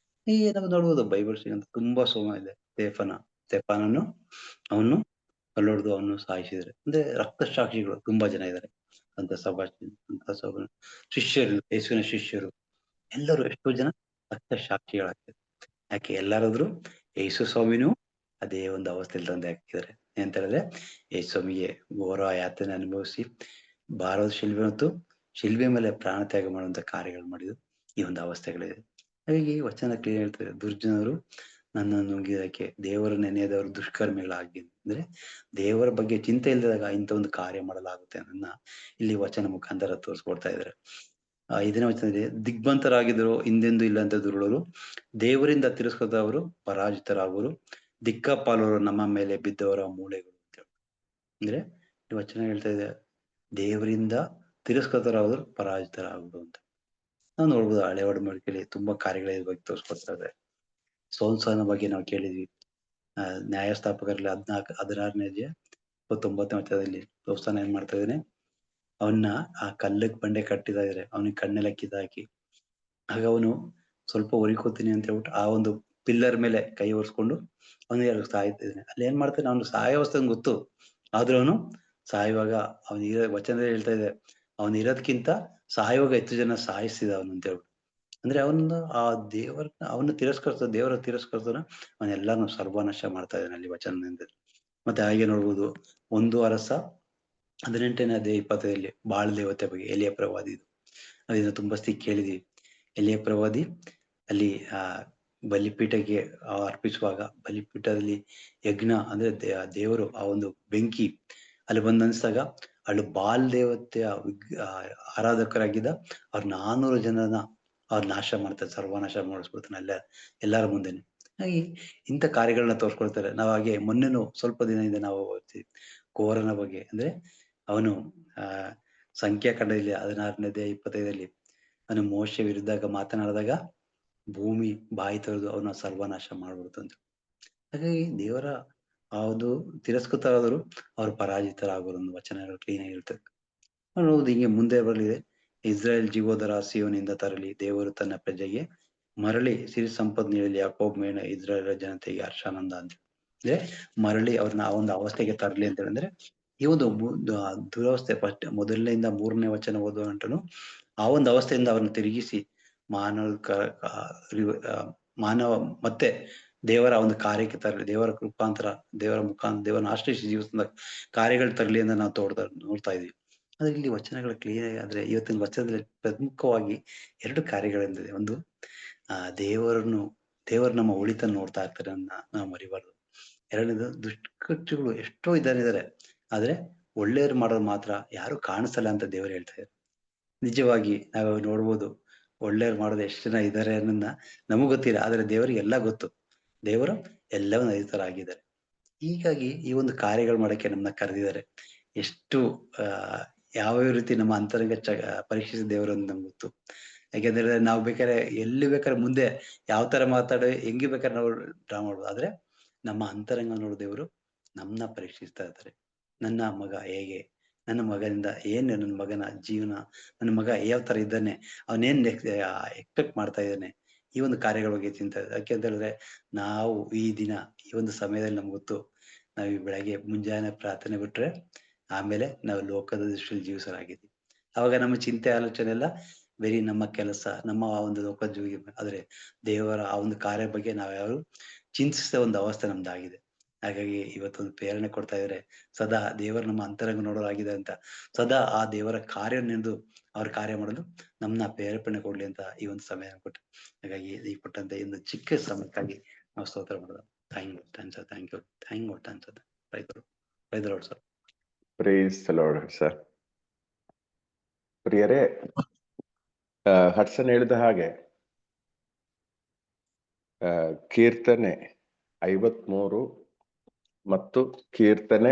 ನಾವು ನೋಡ್ಬೋದು ಬೈಬಲ್ ಅಂತ ತುಂಬಾ ಸೋಮ ಇದೆ. ಸ್ಟೆಫನನು ಅವನು ಕಲ್ಲೊಡೆದು ಅವನು ಸಾಯಿಸಿದ್ರೆ. ಅಂದ್ರೆ ರಕ್ತ ಸಾಕ್ಷಿಗಳು ತುಂಬಾ ಜನ ಇದ್ದಾರೆ ಅಂತ ಶಿಷ್ಯರು, ಯೇಸುವಿನ ಶಿಷ್ಯರು ಎಲ್ಲರೂ ಎಷ್ಟೋ ಜನ ರಕ್ತ ಸಾಕ್ಷಿಗಳಾಗ್ತಾರೆ. ಯಾಕೆ ಎಲ್ಲರಾದ್ರೂ ಯೇಸು ಸ್ವಾಮಿನೂ ಅದೇ ಒಂದು ಅವಸ್ಥೆಯಲ್ಲಿ ತಂದೆ ಹಾಕಿದ್ದಾರೆ. ಏನಂತ ಹೇಳಿದ್ರೆ ಯೇಸು ಸ್ವಾಮಿಗೆ ಘೋರ ಯಾತನೆ ಅನುಭವಿಸಿ ಭಾರತ ಶಿಲ್ಬೆ ಮತ್ತು ಶಿಲ್ಬೆ ಮೇಲೆ ಪ್ರಾಣ ತ್ಯಾಗ ಮಾಡುವಂತ ಕಾರ್ಯಗಳು ಮಾಡಿದ್ರು ಈ ಒಂದು ಅವಸ್ಥೆಗಳಿದೆ. ಹಾಗಾಗಿ ವಚನ ಕ್ಲಿಯರ್ ಹೇಳ್ತಾರೆ, ದುರ್ಜನರು ನನ್ನ ನುಂಗಿದಕ್ಕೆ ದೇವರ ನೆನೆಯದವರು ದುಷ್ಕರ್ಮಿಗಳಾಗಿ. ಅಂದ್ರೆ ದೇವರ ಬಗ್ಗೆ ಚಿಂತೆ ಇಲ್ಲದಾಗ ಇಂಥ ಒಂದು ಕಾರ್ಯ ಮಾಡಲಾಗುತ್ತೆ ಅನ್ನೋದನ್ನ ಇಲ್ಲಿ ವಚನ ಮುಖಾಂತರ ತೋರಿಸ್ಕೊಡ್ತಾ ಇದ್ದಾರೆ. 5ನೇ ವಚನದಲ್ಲಿ, ದಿಗ್ಬಂತರಾಗಿದ್ದರು ಹಿಂದೆಂದೂ ಇಲ್ಲ ಅಂತ ದುರುಳರು, ದೇವರಿಂದ ತಿರಸ್ಕೃತವರು ಪರಾಜಿತರಾಗುವರು, ದಿಕ್ಕಾಪಾಲರು ನಮ್ಮ ಮೇಲೆ ಬಿದ್ದವರ ಮೂಳೆಗಳು ಅಂತ. ಅಂದ್ರೆ ಈ ವಚನ ಹೇಳ್ತಾ ಇದೆ, ದೇವರಿಂದ ತಿರಸ್ಕೃತರಾದ್ರು ಪರಾಜಿತರಾಗುವುದು ಅಂತ. ನಾವು ನೋಡ್ಬೋದು ಹಳೆ ಒಡಂಬಡಿಕೆಯಲ್ಲಿ ತುಂಬಾ ಕಾರ್ಯಗಳ ಬಗ್ಗೆ ತೋರಿಸ್ಕೊಡ್ತಾ ಇದೆ. ಸೋನ್ಸನ ಬಗ್ಗೆ ನಾವು ಕೇಳಿದ್ವಿ. ನ್ಯಾಯಸ್ಥಾಪಕರಲ್ಲಿ 16ನೇ ಅಧ್ಯಾಯ 29ನೇ ವಚನದಲ್ಲಿ ಸೋನ್ಸನ ಏನ್ ಮಾಡ್ತಾ ಇದ್ದಾನೆ, ಅವನ್ನ ಆ ಕಲ್ಲಕ್ ಬಂಡೆ ಕಟ್ಟಿದ ಇದ್ರೆ ಅವನಿಗೆ ಕಣ್ಣೆಲ್ಲ ಕಿತ್ತಾಕಿ, ಆಗ ಅವನು ಸ್ವಲ್ಪ ಹೊರಿಕೋತೀನಿ ಅಂತ ಹೇಳ್ಬಿಟ್ಟು ಆ ಒಂದು ಪಿಲ್ಲರ್ ಮೇಲೆ ಕೈ ಒರೆಸ್ಕೊಂಡು ಅವನಿಗೆ ಸಾಯ್ತಿದ್ದಾನೆ. ಅಲ್ಲಿ ಏನ್ ಮಾಡ್ತಾನೆ, ಅವ್ನು ಸಾಯವಸ್ಥೆ ಗೊತ್ತು, ಆದ್ರೂ ಅವನು ಸಾಯುವಾಗ ವಚನದಲ್ಲಿ ಹೇಳ್ತಾ ಇದೆ, ಅವನು ಇರೋದ್ಕಿಂತ ಸಾಯುವಾಗ ಹೆಚ್ಚು ಜನ ಸಾಯಿಸಿದ ಅವನು ಅಂತ ಹೇಳ್ಬಿಟ್ಟು. ಅಂದ್ರೆ ಆ ಅವನ್ನ ದೇವರ ತಿರಸ್ಕರಿಸೋನ ಅವನೆಲ್ಲಾನು ಸರ್ವನಾಶ ಮಾಡ್ತಾ ಇದ್ದಾನೆ ಅಲ್ಲಿ ವಚನದಿಂದ. ಮತ್ತೆ ಹಾಗೆ ನೋಡ್ಬೋದು 1 ಅರಸ 18ನೇ ಅಧ್ಯಾಯ 20ರಲ್ಲಿ ಬಾಳ್ ದೇವತೆ ಬಗ್ಗೆ ಎಲಿಯ ಪ್ರವಾದಿ ಅದನ್ನ ತುಂಬಾ ಕೇಳಿದೀವಿ. ಎಲಿಯ ಪ್ರವಾದಿ ಅಲ್ಲಿ ಬಲಿಪೀಠಕ್ಕೆ ಅರ್ಪಿಸುವಾಗ ಬಲಿಪೀಠದಲ್ಲಿ ಯಜ್ಞ ಅಂದ್ರೆ ದೇವರು ಆ ಒಂದು ಬೆಂಕಿ ಅಲ್ಲಿ ಬಂದ್ ಅನ್ಸ್ದಾಗ ಅಲ್ಲಿ ಬಾಲ್ ದೇವತೆಯ ಆರಾಧಕರಾಗಿದ್ದ ಅವ್ರ 400 ಜನನ ಅವ್ರ ನಾಶ ಮಾಡ್ತಾರೆ, ಸರ್ವನಾಶ ಮಾಡಿಸ್ಬಿಡ್ತಾನೆ ಎಲ್ಲಾರ ಮುಂದೆನೆ. ಹಾಗೆ ಇಂಥ ಕಾರ್ಯಗಳನ್ನ ತೋರ್ಸ್ಕೊಳ್ತಾರೆ. ನಾವ್ ಹಾಗೆ ಮೊನ್ನೆನು ಸ್ವಲ್ಪ ದಿನದಿಂದ ನಾವು ಕೋರನ ಬಗ್ಗೆ, ಅಂದ್ರೆ ಅವನು ಸಂಖ್ಯಾಕಾಂಡದಲ್ಲಿ 16ನೇ ಅಧ್ಯಾಯ 25ರಲ್ಲಿ ಅವನು ಮೋಶೆ ವಿರುದ್ಧ ಮಾತನಾಡಿದಾಗ ಭೂಮಿ ಬಾಯಿ ತೆರೆದು ಅವನ ಸರ್ವನಾಶ ಮಾಡ್ಬಿಡ್ತು ಅಂತ. ಹಾಗಾಗಿ ದೇವರ ಒಂದು ತಿರಸ್ಕೃತರಾದರು ಅವ್ರು ಪರಾಜಿತರಾಗೋರು ಒಂದು ವಚನಗಳು ಕ್ಲೀನ್ ಆಗಿರ್ತದೆ. ನೋಡುವುದು ಹಿಂಗೆ ಮುಂದೆ ಬರಲಿದೆ. ಇಸ್ರಾಯೇಲ್ ಜೀವೋದರ ಸಿಯೋನಿಂದ ತರಲಿ, ದೇವರು ತನ್ನ ಪ್ರಜೆಗೆ ಮರಳಿ ಸಿರಿ ಸಂಪತ್ ನೀಡಲಿ, ಯಾಕೋಬ್ ಮೇಣ ಇಸ್ರಾಯೇಲ್ ಜನತೆಗೆ ಹರ್ಷಾನಂದ ಅಂತ. ಅಂದ್ರೆ ಮರಳಿ ಅವ್ರನ್ನ ಆ ಒಂದು ಅವಸ್ಥೆಗೆ ತರಲಿ ಅಂತ ಹೇಳಿದ್ರೆ ಈ ಒಂದು ದುರವಸ್ಥೆ ಫಸ್ಟ್ 1ನೇಯಿಂದ 3ನೇ ವಚನ ಓದುವ ಗಂಟನು ಆ ಒಂದು ಅವಸ್ಥೆಯಿಂದ ಅವ್ರನ್ನ ತಿರುಗಿಸಿ ಮಾನವ ಮತ್ತೆ ದೇವರ ಒಂದು ಕಾರ್ಯಕ್ಕೆ ತರಲಿ, ದೇವರ ಕೃಪಾಂತರ, ದೇವರ ಮುಖಾಂತರ ದೇವರನ್ನ ಆಶ್ರಯಿಸಿ ಜೀವಿಸಿದ ಕಾರ್ಯಗಳು ತರಲಿ ಅಂತ ನಾವು ನೋಡ್ತಾ ಇದೀವಿ. ಆದ್ರೆ ಇಲ್ಲಿ ವಚನಗಳು ಕ್ಲಿಯರ್ ಆದ್ರೆ ಇವತ್ತಿನ ವಚನದಲ್ಲಿ ಪ್ರಮುಖವಾಗಿ 2 ಕಾರ್ಯಗಳಿಂದಿದೆ. ಒಂದು ದೇವರು ನಮ್ಮ ಒಳಿತ ನೋಡ್ತಾ ಇರ್ತಾರೆ ಅಂತ ನಾವು ಮರಿಬಾರ್ದು. 2ನೇದು ದುಷ್ಕೃತ್ಯಗಳು ಎಷ್ಟೋ ಇದ್ದಾರೆ, ಆದ್ರೆ ಒಳ್ಳೆಯವ್ರು ಮಾಡೋದು ಮಾತ್ರ ಯಾರು ಕಾಣಿಸಲ್ಲ ಅಂತ ದೇವರು ಹೇಳ್ತಾ ಇದ್ದಾರೆ. ನಿಜವಾಗಿ ನಾವು ನೋಡ್ಬೋದು ಒಳ್ಳೆಯವ್ರು ಮಾಡೋದು ಎಷ್ಟು ಜನ ಇದ್ದಾರೆ ಅನ್ನೋದನ್ನ ನಮಗ್ ಗೊತ್ತಿಲ್ಲ, ಆದ್ರೆ ದೇವರಿಗೆ ಎಲ್ಲ ಗೊತ್ತು. ದೇವರು ಎಲ್ಲವನ್ನ ಅರಿತರಾಗಿದ್ದಾರೆ. ಹೀಗಾಗಿ ಈ ಒಂದು ಕಾರ್ಯಗಳು ಮಾಡಕ್ಕೆ ನಮ್ಮನ್ನ ಕರೆದಿದ್ದಾರೆ. ಎಷ್ಟು ಯಾವ್ಯಾವ ರೀತಿ ನಮ್ಮ ಅಂತರಂಗ ಪರೀಕ್ಷಿಸಿದ ದೇವರು ಅಂತ ನಮ್ಗೆ ಗೊತ್ತು. ಯಾಕೆಂದ್ರೆ ನಾವು ಬೇಕಾದ್ರೆ ಎಲ್ಲಿ ಬೇಕಾದ್ರೆ ಮುಂದೆ ಯಾವ ತರ ಮಾತಾಡೋ ಹೆಂಗಿ ಬೇಕಾದ್ರೆ ನಾವು ಡ್ರಾ ಮಾಡ್ಬೋದು, ಆದ್ರೆ ನಮ್ಮ ಅಂತರಂಗ ನೋಡೋ ದೇವರು ನಮ್ಮನ್ನ ಪರೀಕ್ಷಿಸ್ತಾ ಇರ್ತಾರೆ. ನನ್ನ ಮಗ ಹೇಗೆ, ನನ್ನ ಮಗನಿಂದ ನನ್ನ ಮಗನ ಜೀವನ, ನನ್ನ ಮಗ ಯಾವ ತರ ಇದ್ದಾನೆ, ಅವನೇನ್ ಎಕ್ಸ್ಪೆಕ್ಟ್ ಮಾಡ್ತಾ ಇದ್ದಾನೆ, ಈ ಒಂದು ಕಾರ್ಯಗಳ ಬಗ್ಗೆ ಚಿಂತೆ. ಯಾಕೆ ಅಂತ ಹೇಳಿದ್ರೆ ನಾವು ಈ ದಿನ ಈ ಒಂದು ಸಮಯದಲ್ಲಿ ನಮ್ಗೆ ಗೊತ್ತು, ನಾವು ಈ ಬೆಳಗ್ಗೆ ಮುಂಜಾನೆ ಪ್ರಾರ್ಥನೆ ಬಿಟ್ರೆ ಆಮೇಲೆ ನಾವು ಲೋಕದ ದೃಷ್ಟಿಯಲ್ಲಿ ಜೀವಿಸಲಾಗಿದ್ದೀವಿ. ಅವಾಗ ನಮ್ಮ ಚಿಂತೆ ಆಲೋಚನೆ ಎಲ್ಲ ಬರೀ ನಮ್ಮ ಕೆಲಸ, ನಮ್ಮ ಆ ಒಂದು ಲೋಕದ ಜೀವಿಗೆ, ಆದ್ರೆ ದೇವರ ಆ ಒಂದು ಕಾರ್ಯ ಬಗ್ಗೆ ನಾವ್ಯಾರು ಚಿಂತಿಸದ ಒಂದು ಅವಸ್ಥೆ ನಮ್ದಾಗಿದೆ. ಹಾಗಾಗಿ ಇವತ್ತೊಂದು ಪ್ರೇರಣೆ ಕೊಡ್ತಾ ಇದಾರೆ, ಸದಾ ದೇವರು ನಮ್ಮ ಅಂತರಂಗ ನೋಡೋರಾಗಿದೆ ಅಂತ, ಸದಾ ಆ ದೇವರ ಕಾರ್ಯನೆಂದು ಅವ್ರ ಕಾರ್ಯ ಮಾಡಲು ನಮ್ಮನ್ನ ಪ್ರೇರೇಪಣೆ ಕೊಡ್ಲಿ ಅಂತ ಈ ಒಂದು ಸಮಯ ಕೊಟ್ಟು, ಹಾಗಾಗಿ ಈ ಕೊಟ್ಟಂತ ಈ ಒಂದು ಚಿಕ್ಕ ಸಮಯಕ್ಕಾಗಿ ನಾವು ಸ್ತೋತ್ರ ಮಾಡೋದು. ಥ್ಯಾಂಕ್ ಯು ರೈತರು sir. Praise the lord sir. ಪ್ರಿಯರೇ, ಹಡ್ಸನ್ ಹೇಳಿದ ಹಾಗೆ ಕೀರ್ತನೆ 53 ಮತ್ತು ಕೀರ್ತನೆ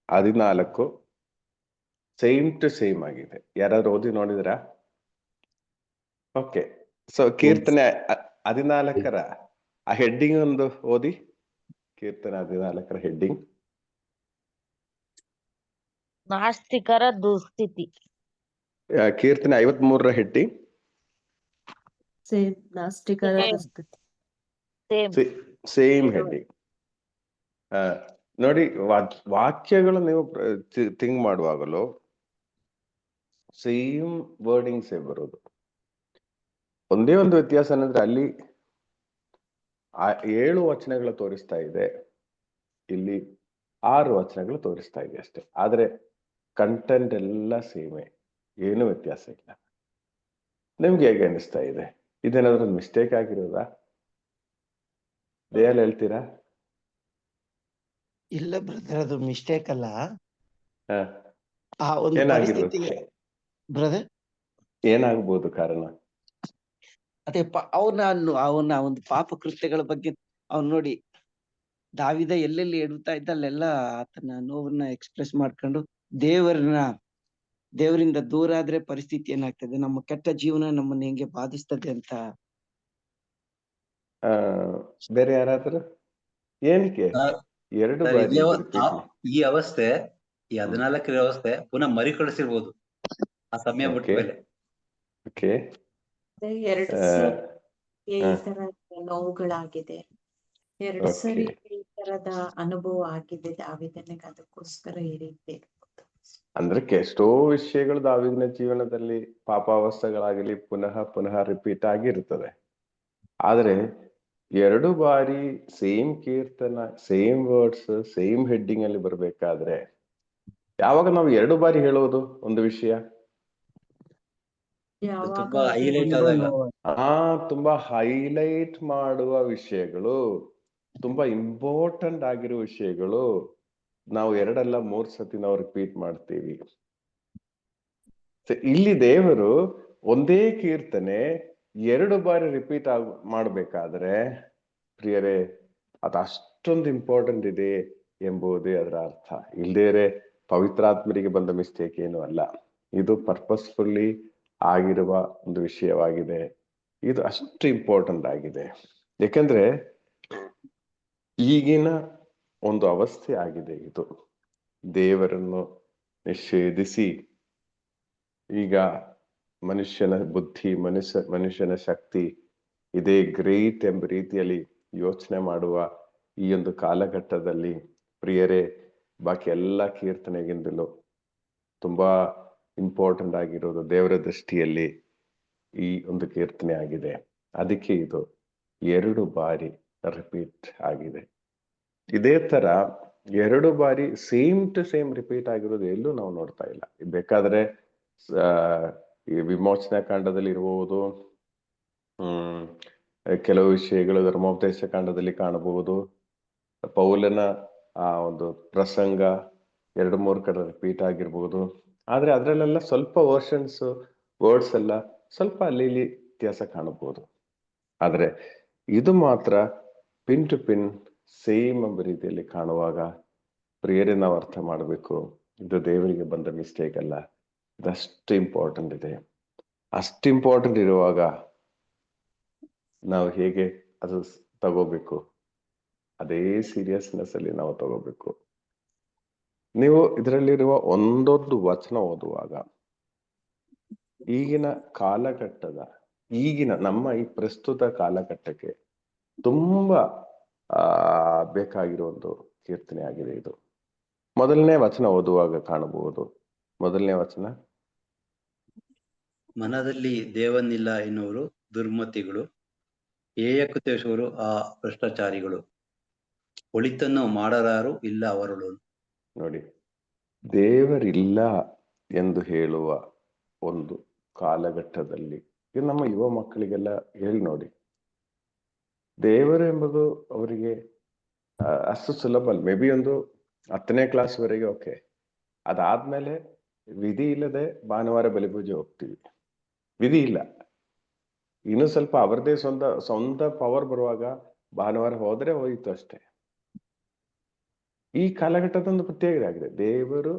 14 ಸೇಮ್ ಟು ಸೇಮ್ ಆಗಿದೆ. ಯಾರಾದ್ರೂ ಓದಿ ನೋಡಿದ್ರಾ? ಓಕೆ, ಸೊ ಕೀರ್ತನೆ 14 ಆ ಹೆಡ್ಡಿಂಗ್ ಒಂದು ಓದಿ. ಕೀರ್ತನೆ 14 ಹೆಡ್ಡಿಂಗ್ ನಾಸ್ತಿಕರ ದುಸ್ಥಿತಿ. ಕೀರ್ತನೆ 53 ಹೆಡ್ಡಿಂಗ್ ಸೇಮ್ ನಾಸ್ತಿಕರ ದುಸ್ಥಿತಿ. Same heading. ನೋಡಿ, ವಾಕ್ಯಗಳು ನೀವು ಥಿಂಕ್ ಮಾಡುವಾಗಲೂ ಸೇಮ್ ವರ್ಡಿಂಗ್ಸೇ ಬರೋದು. ಒಂದೇ ಒಂದು ವ್ಯತ್ಯಾಸ ಏನಂದ್ರೆ ಅಲ್ಲಿ 7 ವಚನಗಳು ತೋರಿಸ್ತಾ ಇದೆ, ಇಲ್ಲಿ 6 ವಚನಗಳು ತೋರಿಸ್ತಾ ಇದೆ ಅಷ್ಟೇ. ಆದ್ರೆ ಕಂಟೆಂಟ್ ಎಲ್ಲ ಸೇಮೇ, ಏನು ವ್ಯತ್ಯಾಸ ಇಲ್ಲ. ನಿಮ್ಗೆ ಹೇಗೆ ಅನಿಸ್ತಾ ಇದೆ? ಇದೇನಾದ್ರೂ ಮಿಸ್ಟೇಕ್ ಆಗಿರೋದಾ? ದೇಹಲ್ಲಿ ಹೇಳ್ತೀರಾ? ಇಲ್ಲ ಬ್ರದರ್, ಅದು ಮಿಸ್ಟೇಕ್ ಅಲ್ಲ. ಹ, ಆ ಒಂದು ಏನಾಗಿರೋದು? ಪರಿಸ್ಥಿತಿಗೆ ಬ್ರದರ್, ಏನಾಗ್ಬೋದು ಕಾರಣ? ಅದೇ ಅವನ ಒಂದು ಪಾಪ ಕೃತ್ಯಗಳ ಬಗ್ಗೆ ಅವ್ನು ನೋಡಿ, ದಾವಿದ ಎಲ್ಲೆಲ್ಲಿ ಎಡುತ್ತಾ ಇದ್ದ ಅಲ್ಲೆಲ್ಲ ಆತನ ನೋವನ್ನ ಎಕ್ಸ್ಪ್ರೆಸ್ ಮಾಡ್ಕೊಂಡು ದೇವರಿಂದ ದೂರ ಆದ್ರೆ ಪರಿಸ್ಥಿತಿ ಏನಾಗ್ತದೆ, ನಮ್ಮ ಕೆಟ್ಟ ಜೀವನ ನಮ್ಮನ್ನ ಹೆಂಗೆ ಬಾಧಿಸ್ತದೆ ಅಂತ. ಬೇರೆ ಯಾರಾದ್ರೂ? ಏನಕ್ಕೆ 2 ಸರ್, ಬಾರಿ ಈ ಅವಸ್ಥೆ, ಈ 14ರ ಅವಸ್ಥೆ ಪುನಃ ಮರುಕಳಿಸಿರ್ಬೋದು ಆ ಸಮಯ ಬಿಟ್ಟ ಮೇಲೆ. ಓಕೆ, 2 ಸರಿ ಈ ತರ ನೋವುಗಳಾಗಿದೆ, 2 ಸರಿ ಈ ತರದ ಅನುಭವ ಆಗಿದೆ ದಾವಿದನಿಗೆ. ಅದಕ್ಕೋಸ್ಕರ ಈ ರೀತಿ ಅಂದ್ರೆ ಎಷ್ಟೋ ವಿಷಯಗಳು ದಾವಿದನ ಜೀವನದಲ್ಲಿ ಪಾಪಾವಸ್ಥೆಗಳಾಗಲಿ ಪುನಃ ರಿಪೀಟ್ ಆಗಿರ್ತದೆ. ಆದ್ರೆ 2 ಬಾರಿ ಸೇಮ್ ಕೀರ್ತನ, ಸೇಮ್ ವರ್ಡ್ಸ್, ಸೇಮ್ ಹೆಡ್ಡಿಂಗ್ ಅಲ್ಲಿ ಬರ್ಬೇಕಾದ್ರೆ ಯಾವಾಗ ನಾವು 2 ಬಾರಿ ಹೇಳೋದು ಒಂದು ವಿಷಯ? ತುಂಬಾ ಹೈಲೈಟ್ ಆದಾಗ, ತುಂಬಾ ಹೈಲೈಟ್ ಮಾಡುವ ವಿಷಯಗಳು, ತುಂಬಾ ಇಂಪಾರ್ಟೆಂಟ್ ಆಗಿರುವ ವಿಷಯಗಳು ನಾವು 2 ಅಲ್ಲ 3 ಸತಿ ನಾವು ರಿಪೀಟ್ ಮಾಡ್ತೀವಿ. ಇಲ್ಲಿ ದೇವರು ಒಂದೇ ಕೀರ್ತನೆ 2 ಬಾರಿ ರಿಪೀಟ್ ಮಾಡ್ಬೇಕಾದ್ರೆ ಪ್ರಿಯರೇ, ಅದು ಅಷ್ಟೊಂದು ಇಂಪಾರ್ಟೆಂಟ್ ಇದೆ ಎಂಬುದೇ ಅದರ ಅರ್ಥ. ಇಲ್ದೇರೆ ಪವಿತ್ರಾತ್ಮರಿಗೆ ಬಂದ ಮಿಸ್ಟೇಕ್ ಏನು ಅಲ್ಲ, ಇದು ಪರ್ಪಸ್ಫುಲ್ಲಿ ಆಗಿರುವ ಒಂದು ವಿಷಯವಾಗಿದೆ. ಇದು ಅಷ್ಟು ಇಂಪಾರ್ಟೆಂಟ್ ಆಗಿದೆ. ಯಾಕಂದ್ರೆ ಈಗಿನ ಒಂದು ಅವಸ್ಥೆ ಆಗಿದೆ ಇದು. ದೇವರನ್ನು ನಿಷೇಧಿಸಿ ಈಗ ಮನುಷ್ಯನ ಬುದ್ಧಿ, ಮನುಷ್ಯನ ಶಕ್ತಿ ಇದೇ ಗ್ರೇಟ್ ಎಂಬ ರೀತಿಯಲ್ಲಿ ಯೋಚನೆ ಮಾಡುವ ಈ ಒಂದು ಕಾಲಘಟ್ಟದಲ್ಲಿ ಪ್ರಿಯರೇ, ಬಾಕಿ ಎಲ್ಲ ಕೀರ್ತನೆಗಿಂತಲೂ ತುಂಬಾ ಇಂಪಾರ್ಟೆಂಟ್ ಆಗಿರೋದು ದೇವರ ದೃಷ್ಟಿಯಲ್ಲಿ ಈ ಒಂದು ಕೀರ್ತನೆ ಆಗಿದೆ. ಅದಕ್ಕೆ ಇದು 2 ಬಾರಿ ರಿಪೀಟ್ ಆಗಿದೆ. ಇದೇ ತರ 2 ಬಾರಿ ಸೇಮ್ ಟು ಸೇಮ್ ರಿಪೀಟ್ ಆಗಿರೋದು ಎಲ್ಲೂ ನಾವು ನೋಡ್ತಾ ಇಲ್ಲ. ಬೇಕಾದ್ರೆ ಈ ವಿಮೋಚನಾ ಕಾಂಡದಲ್ಲಿ ಇರಬಹುದು, ಕೆಲವು ವಿಷಯಗಳು ಧರ್ಮೋಪದೇಶ ಕಾಂಡದಲ್ಲಿ ಕಾಣಬಹುದು. ಪೌಲನ ಆ ಒಂದು ಪ್ರಸಂಗ 2-3 ಕಡೆ ರಿಪೀಟ್ ಆಗಿರ್ಬೋದು. ಆದ್ರೆ ಅದ್ರಲ್ಲೆಲ್ಲ ಸ್ವಲ್ಪ ವರ್ಡ್ಸ್ ಎಲ್ಲ ಸ್ವಲ್ಪ ಅಲ್ಲಿ ವ್ಯತ್ಯಾಸ ಕಾಣಬಹುದು. ಆದ್ರೆ ಇದು ಮಾತ್ರ ಪಿನ್ ಟು ಪಿನ್ ಸೇಮ್ ಎಂಬ ರೀತಿಯಲ್ಲಿ ಕಾಣುವಾಗ ಪ್ರಿಯರೇ, ನಾವು ಅರ್ಥ ಮಾಡಬೇಕು, ಇದು ದೇವರಿಗೆ ಬಂದ ಮಿಸ್ಟೇಕ್ ಅಲ್ಲ, ಇದಷ್ಟು ಇಂಪಾರ್ಟೆಂಟ್ ಇದೆ. ಅಷ್ಟು ಇಂಪಾರ್ಟೆಂಟ್ ಇರುವಾಗ ನಾವು ಹೇಗೆ ಅದು ತಗೋಬೇಕು, ಅದೇ ಸೀರಿಯಸ್ನೆಸ್ ಅಲ್ಲಿ ನಾವು ತಗೋಬೇಕು. ನೀವು ಇದರಲ್ಲಿರುವ ಒಂದೊಂದು ವಚನ ಓದುವಾಗ ಈಗಿನ ಕಾಲಘಟ್ಟದ, ನಮ್ಮ ಈ ಪ್ರಸ್ತುತ ಕಾಲಘಟ್ಟಕ್ಕೆ ತುಂಬಾ ಬೇಕಾಗಿರೋ ಒಂದು ಕೀರ್ತನೆ ಆಗಿದೆ ಇದು. ಮೊದಲನೇ ವಚನ ಓದುವಾಗ ಕಾಣಬಹುದು. ಮೊದಲನೇ ವಚನ, ಮನದಲ್ಲಿ ದೇವನಿಲ್ಲ ಎನ್ನುವರು ದುರ್ಮತಿಗಳು, ಹೇಯಕೃತೇಶ್ವರು ಆ ಭ್ರಷ್ಟಾಚಾರಿಗಳು, ಒಳಿತನ್ನು ಮಾಡಲಾರು ಇಲ್ಲ ಅವರಳು. ನೋಡಿ, ದೇವರಿಲ್ಲ ಎಂದು ಹೇಳುವ ಒಂದು ಕಾಲಘಟ್ಟದಲ್ಲಿ ಈಗ ನಮ್ಮ ಯುವ ಮಕ್ಕಳಿಗೆಲ್ಲ ಹೇಳಿ ನೋಡಿ, ದೇವರು ಎಂಬುದು ಅವರಿಗೆ ಅಷ್ಟು ಸುಲಭ ಅಲ್ಲ. ಮೇ ಬಿ ಒಂದು 10ನೇ ಕ್ಲಾಸ್ ವರೆಗೆ ಓಕೆ, ಅದಾದ್ಮೇಲೆ ವಿಧಿ ಇಲ್ಲದೆ ಭಾನುವಾರ ಬಲಿಪೂಜೆ ಹೋಗ್ತೀವಿ, ವಿಧಿ ಇಲ್ಲ. ಇನ್ನು ಸ್ವಲ್ಪ ಅವರದೇ ಸ್ವಂತ ಪವರ್ ಬರುವಾಗ ಭಾನುವಾರ ಹೋದ್ರೆ ಹೋಯ್ತು ಅಷ್ಟೇ. ಈ ಕಾಲಘಟ್ಟದ ಒಂದು ಪ್ರತ್ಯೇಕತೆ ಆಗಿದೆ. ದೇವರು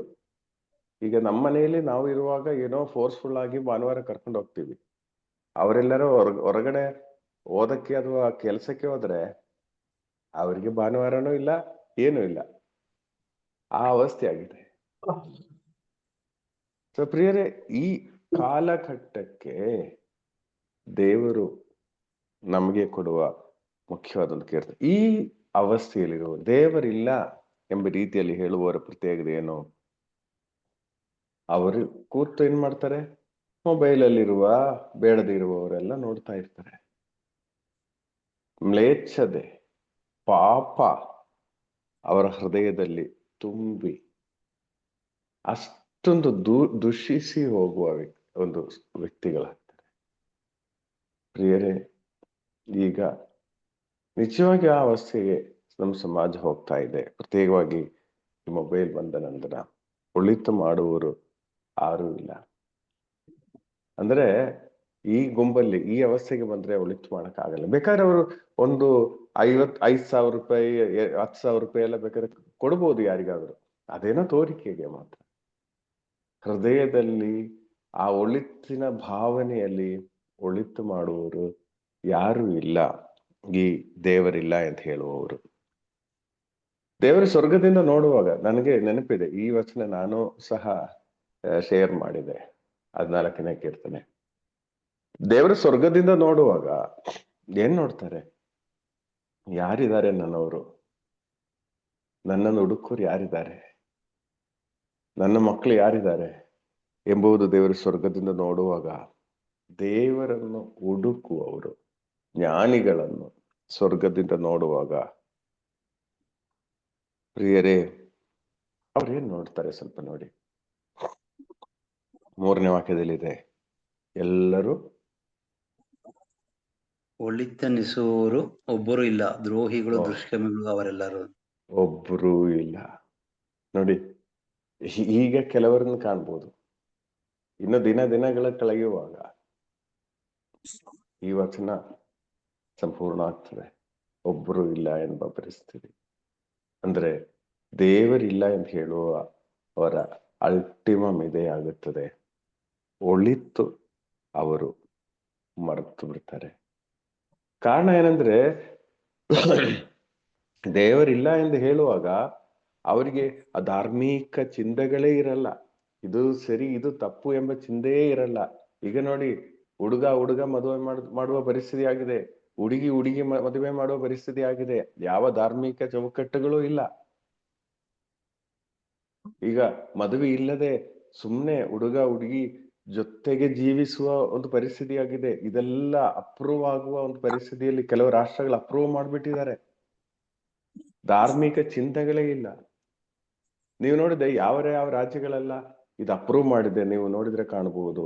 ಈಗ ನಮ್ಮ ಮನೆಯಲ್ಲಿ ನಾವು ಇರುವಾಗ ಏನೋ ಫೋರ್ಸ್ಫುಲ್ ಆಗಿ ಭಾನುವಾರ ಕರ್ಕೊಂಡು ಹೋಗ್ತೀವಿ. ಅವರೆಲ್ಲರೂ ಹೊರಗಡೆ ಓದಕ್ಕೆ ಅಥವಾ ಕೆಲಸಕ್ಕೆ ಹೋದ್ರೆ ಅವರಿಗೆ ಭಾನುವಾರನೂ ಇಲ್ಲ, ಏನೂ ಇಲ್ಲ. ಆ ಅವಸ್ಥೆ ಆಗಿದೆ. ಸೊ ಪ್ರಿಯರೇ, ಈ ಕಾಲಘಟ್ಟಕ್ಕೆ ದೇವರು ನಮಗೆ ಕೊಡುವ ಮುಖ್ಯವಾದೊಂದು ಕೀರ್ತನೆ. ಈ ಅವಸ್ಥೆಯಲ್ಲಿರುವ ದೇವರಿಲ್ಲ ಎಂಬ ರೀತಿಯಲ್ಲಿ ಹೇಳುವವರ ಪ್ರತ್ಯೇಕತೆ ಏನು? ಅವರು ಕೂತು ಏನ್ ಮಾಡ್ತಾರೆ? ಮೊಬೈಲಲ್ಲಿರುವ ಬೇಡದೇ ಇರುವವರೆಲ್ಲ ನೋಡ್ತಾ ಇರ್ತಾರೆ. ಮ್ಲೇಚ್ಛತೆ, ಪಾಪ ಅವರ ಹೃದಯದಲ್ಲಿ ತುಂಬಿ ಅಷ್ಟೊಂದು ದುಷಿಸಿ ಹೋಗುವ ಒಂದು ವ್ಯಕ್ತಿಗಳಾಗ್ತಾರೆ. ಪ್ರಿಯರೇ, ಈಗ ನಿಜವಾಗಿ ಆ ಅವಸ್ಥೆಗೆ ನಮ್ಮ ಸಮಾಜ ಹೋಗ್ತಾ ಇದೆ. ಪ್ರತ್ಯೇಕವಾಗಿ ಮೊಬೈಲ್ ಬಂದ ನಂತರ ಒಳಿತು ಮಾಡುವವರು ಯಾರೂ ಇಲ್ಲ. ಅಂದ್ರೆ ಈ ಗುಂಪಲ್ಲಿ ಈ ಅವಸ್ಥೆಗೆ ಬಂದ್ರೆ ಒಳಿತು ಮಾಡಕ್ ಆಗಲ್ಲ. ಬೇಕಾದ್ರೆ ಅವರು ಒಂದು 5,000 ರೂಪಾಯಿ 10,000 ರೂಪಾಯಿ ಎಲ್ಲ ಬೇಕಾದ್ರೆ ಕೊಡ್ಬೋದು ಯಾರಿಗಾದ್ರು, ಅದೇನೋ ತೋರಿಕೆಗೆ ಮಾತ್ರ. ಹೃದಯದಲ್ಲಿ ಆ ಒಳಿತಿನ ಭಾವನೆಯಲ್ಲಿ ಒಳಿತು ಮಾಡುವವರು ಯಾರು ಇಲ್ಲ, ಈ ದೇವರಿಲ್ಲ ಅಂತ ಹೇಳುವವರು. ದೇವರು ಸ್ವರ್ಗದಿಂದ ನೋಡುವಾಗ, ನನಗೆ ನೆನಪಿದೆ ಈ ವಚನ, ನಾನು ಸಹ ಶೇರ್ ಮಾಡಿದೆ 14ನೇ ಕೀರ್ತನೆ. ದೇವರು ಸ್ವರ್ಗದಿಂದ ನೋಡುವಾಗ ಏನ್ ನೋಡ್ತಾರೆ? ಯಾರಿದ್ದಾರೆ ನನ್ನವರು, ನನ್ನನ್ನು ಹುಡುಕೋರು ಯಾರಿದ್ದಾರೆ, ನನ್ನ ಮಕ್ಕಳು ಯಾರಿದ್ದಾರೆ ಎಂಬುದು ದೇವರು ಸ್ವರ್ಗದಿಂದ ನೋಡುವಾಗ, ದೇವರನ್ನು ಹುಡುಕುವವರು ಜ್ಞಾನಿಗಳನ್ನು ಸ್ವರ್ಗದಿಂದ ನೋಡುವಾಗ ಪ್ರಿಯರೇ, ಅವ್ರೇನ್ ನೋಡ್ತಾರೆ ಸ್ವಲ್ಪ ನೋಡಿ. 3ನೇ ವಾಕ್ಯದಲ್ಲಿದೆ, ಎಲ್ಲರೂ ಒಳಿತನಿಸುವವರು ಒಬ್ಬರು ಇಲ್ಲ, ದ್ರೋಹಿಗಳು ದುಷ್ಕರ್ಮಿಗಳು ಅವರೆಲ್ಲರೂ. ಒಬ್ಬರೂ ಇಲ್ಲ. ನೋಡಿ, ಈಗ ಕೆಲವರನ್ನು ಕಾಣ್ಬೋದು. ಇನ್ನು ದಿನಗಳ ಕಳೆಯುವಾಗ ಈ ವಚನ ಸಂಪೂರ್ಣ ಆಗ್ತದೆ. ಒಬ್ಬರು ಇಲ್ಲ ಎಂಬ ಪರಿಸ್ಥಿತಿ. ಅಂದ್ರೆ ದೇವರಿಲ್ಲ ಎಂದು ಹೇಳುವ ಅವರ ಅಲ್ಟಿಮಮ್ ಇದೇ ಆಗುತ್ತದೆ. ಒಳಿತು ಅವರು ಮರೆತು ಬಿಡ್ತಾರೆ. ಕಾರಣ ಏನಂದ್ರೆ, ದೇವರಿಲ್ಲ ಎಂದು ಹೇಳುವಾಗ ಅವರಿಗೆ ಆ ಧಾರ್ಮಿಕ ಚಿಂತೆಗಳೇ ಇರಲ್ಲ. ಇದು ಸರಿ, ಇದು ತಪ್ಪು ಎಂಬ ಚಿಂತೆಯೇ ಇರಲ್ಲ. ಈಗ ನೋಡಿ, ಹುಡುಗ ಮದುವೆ ಮಾಡುವ ಪರಿಸ್ಥಿತಿ ಆಗಿದೆ, ಹುಡುಗಿ ಮದುವೆ ಮಾಡುವ ಪರಿಸ್ಥಿತಿ ಆಗಿದೆ. ಯಾವ ಧಾರ್ಮಿಕ ಚೌಕಟ್ಟುಗಳು ಇಲ್ಲ. ಈಗ ಮದುವೆ ಇಲ್ಲದೆ ಸುಮ್ನೆ ಹುಡುಗಿ ಜೊತೆಗೆ ಜೀವಿಸುವ ಒಂದು ಪರಿಸ್ಥಿತಿ ಆಗಿದೆ. ಇದೆಲ್ಲ ಅಪ್ರೂವ್ ಆಗುವ ಒಂದು ಪರಿಸ್ಥಿತಿಯಲ್ಲಿ ಕೆಲವು ರಾಷ್ಟ್ರಗಳು ಅಪ್ರೂವ್ ಮಾಡ್ಬಿಟ್ಟಿದ್ದಾರೆ. ಧಾರ್ಮಿಕ ಚಿಂತೆಗಳೇ ಇಲ್ಲ. ನೀವು ನೋಡಿದ್ರೆ ಯಾವ ರಾಜ್ಯಗಳೆಲ್ಲ ಇದು ಅಪ್ರೂವ್ ಮಾಡಿದೆ ನೀವು ನೋಡಿದ್ರೆ ಕಾಣಬಹುದು.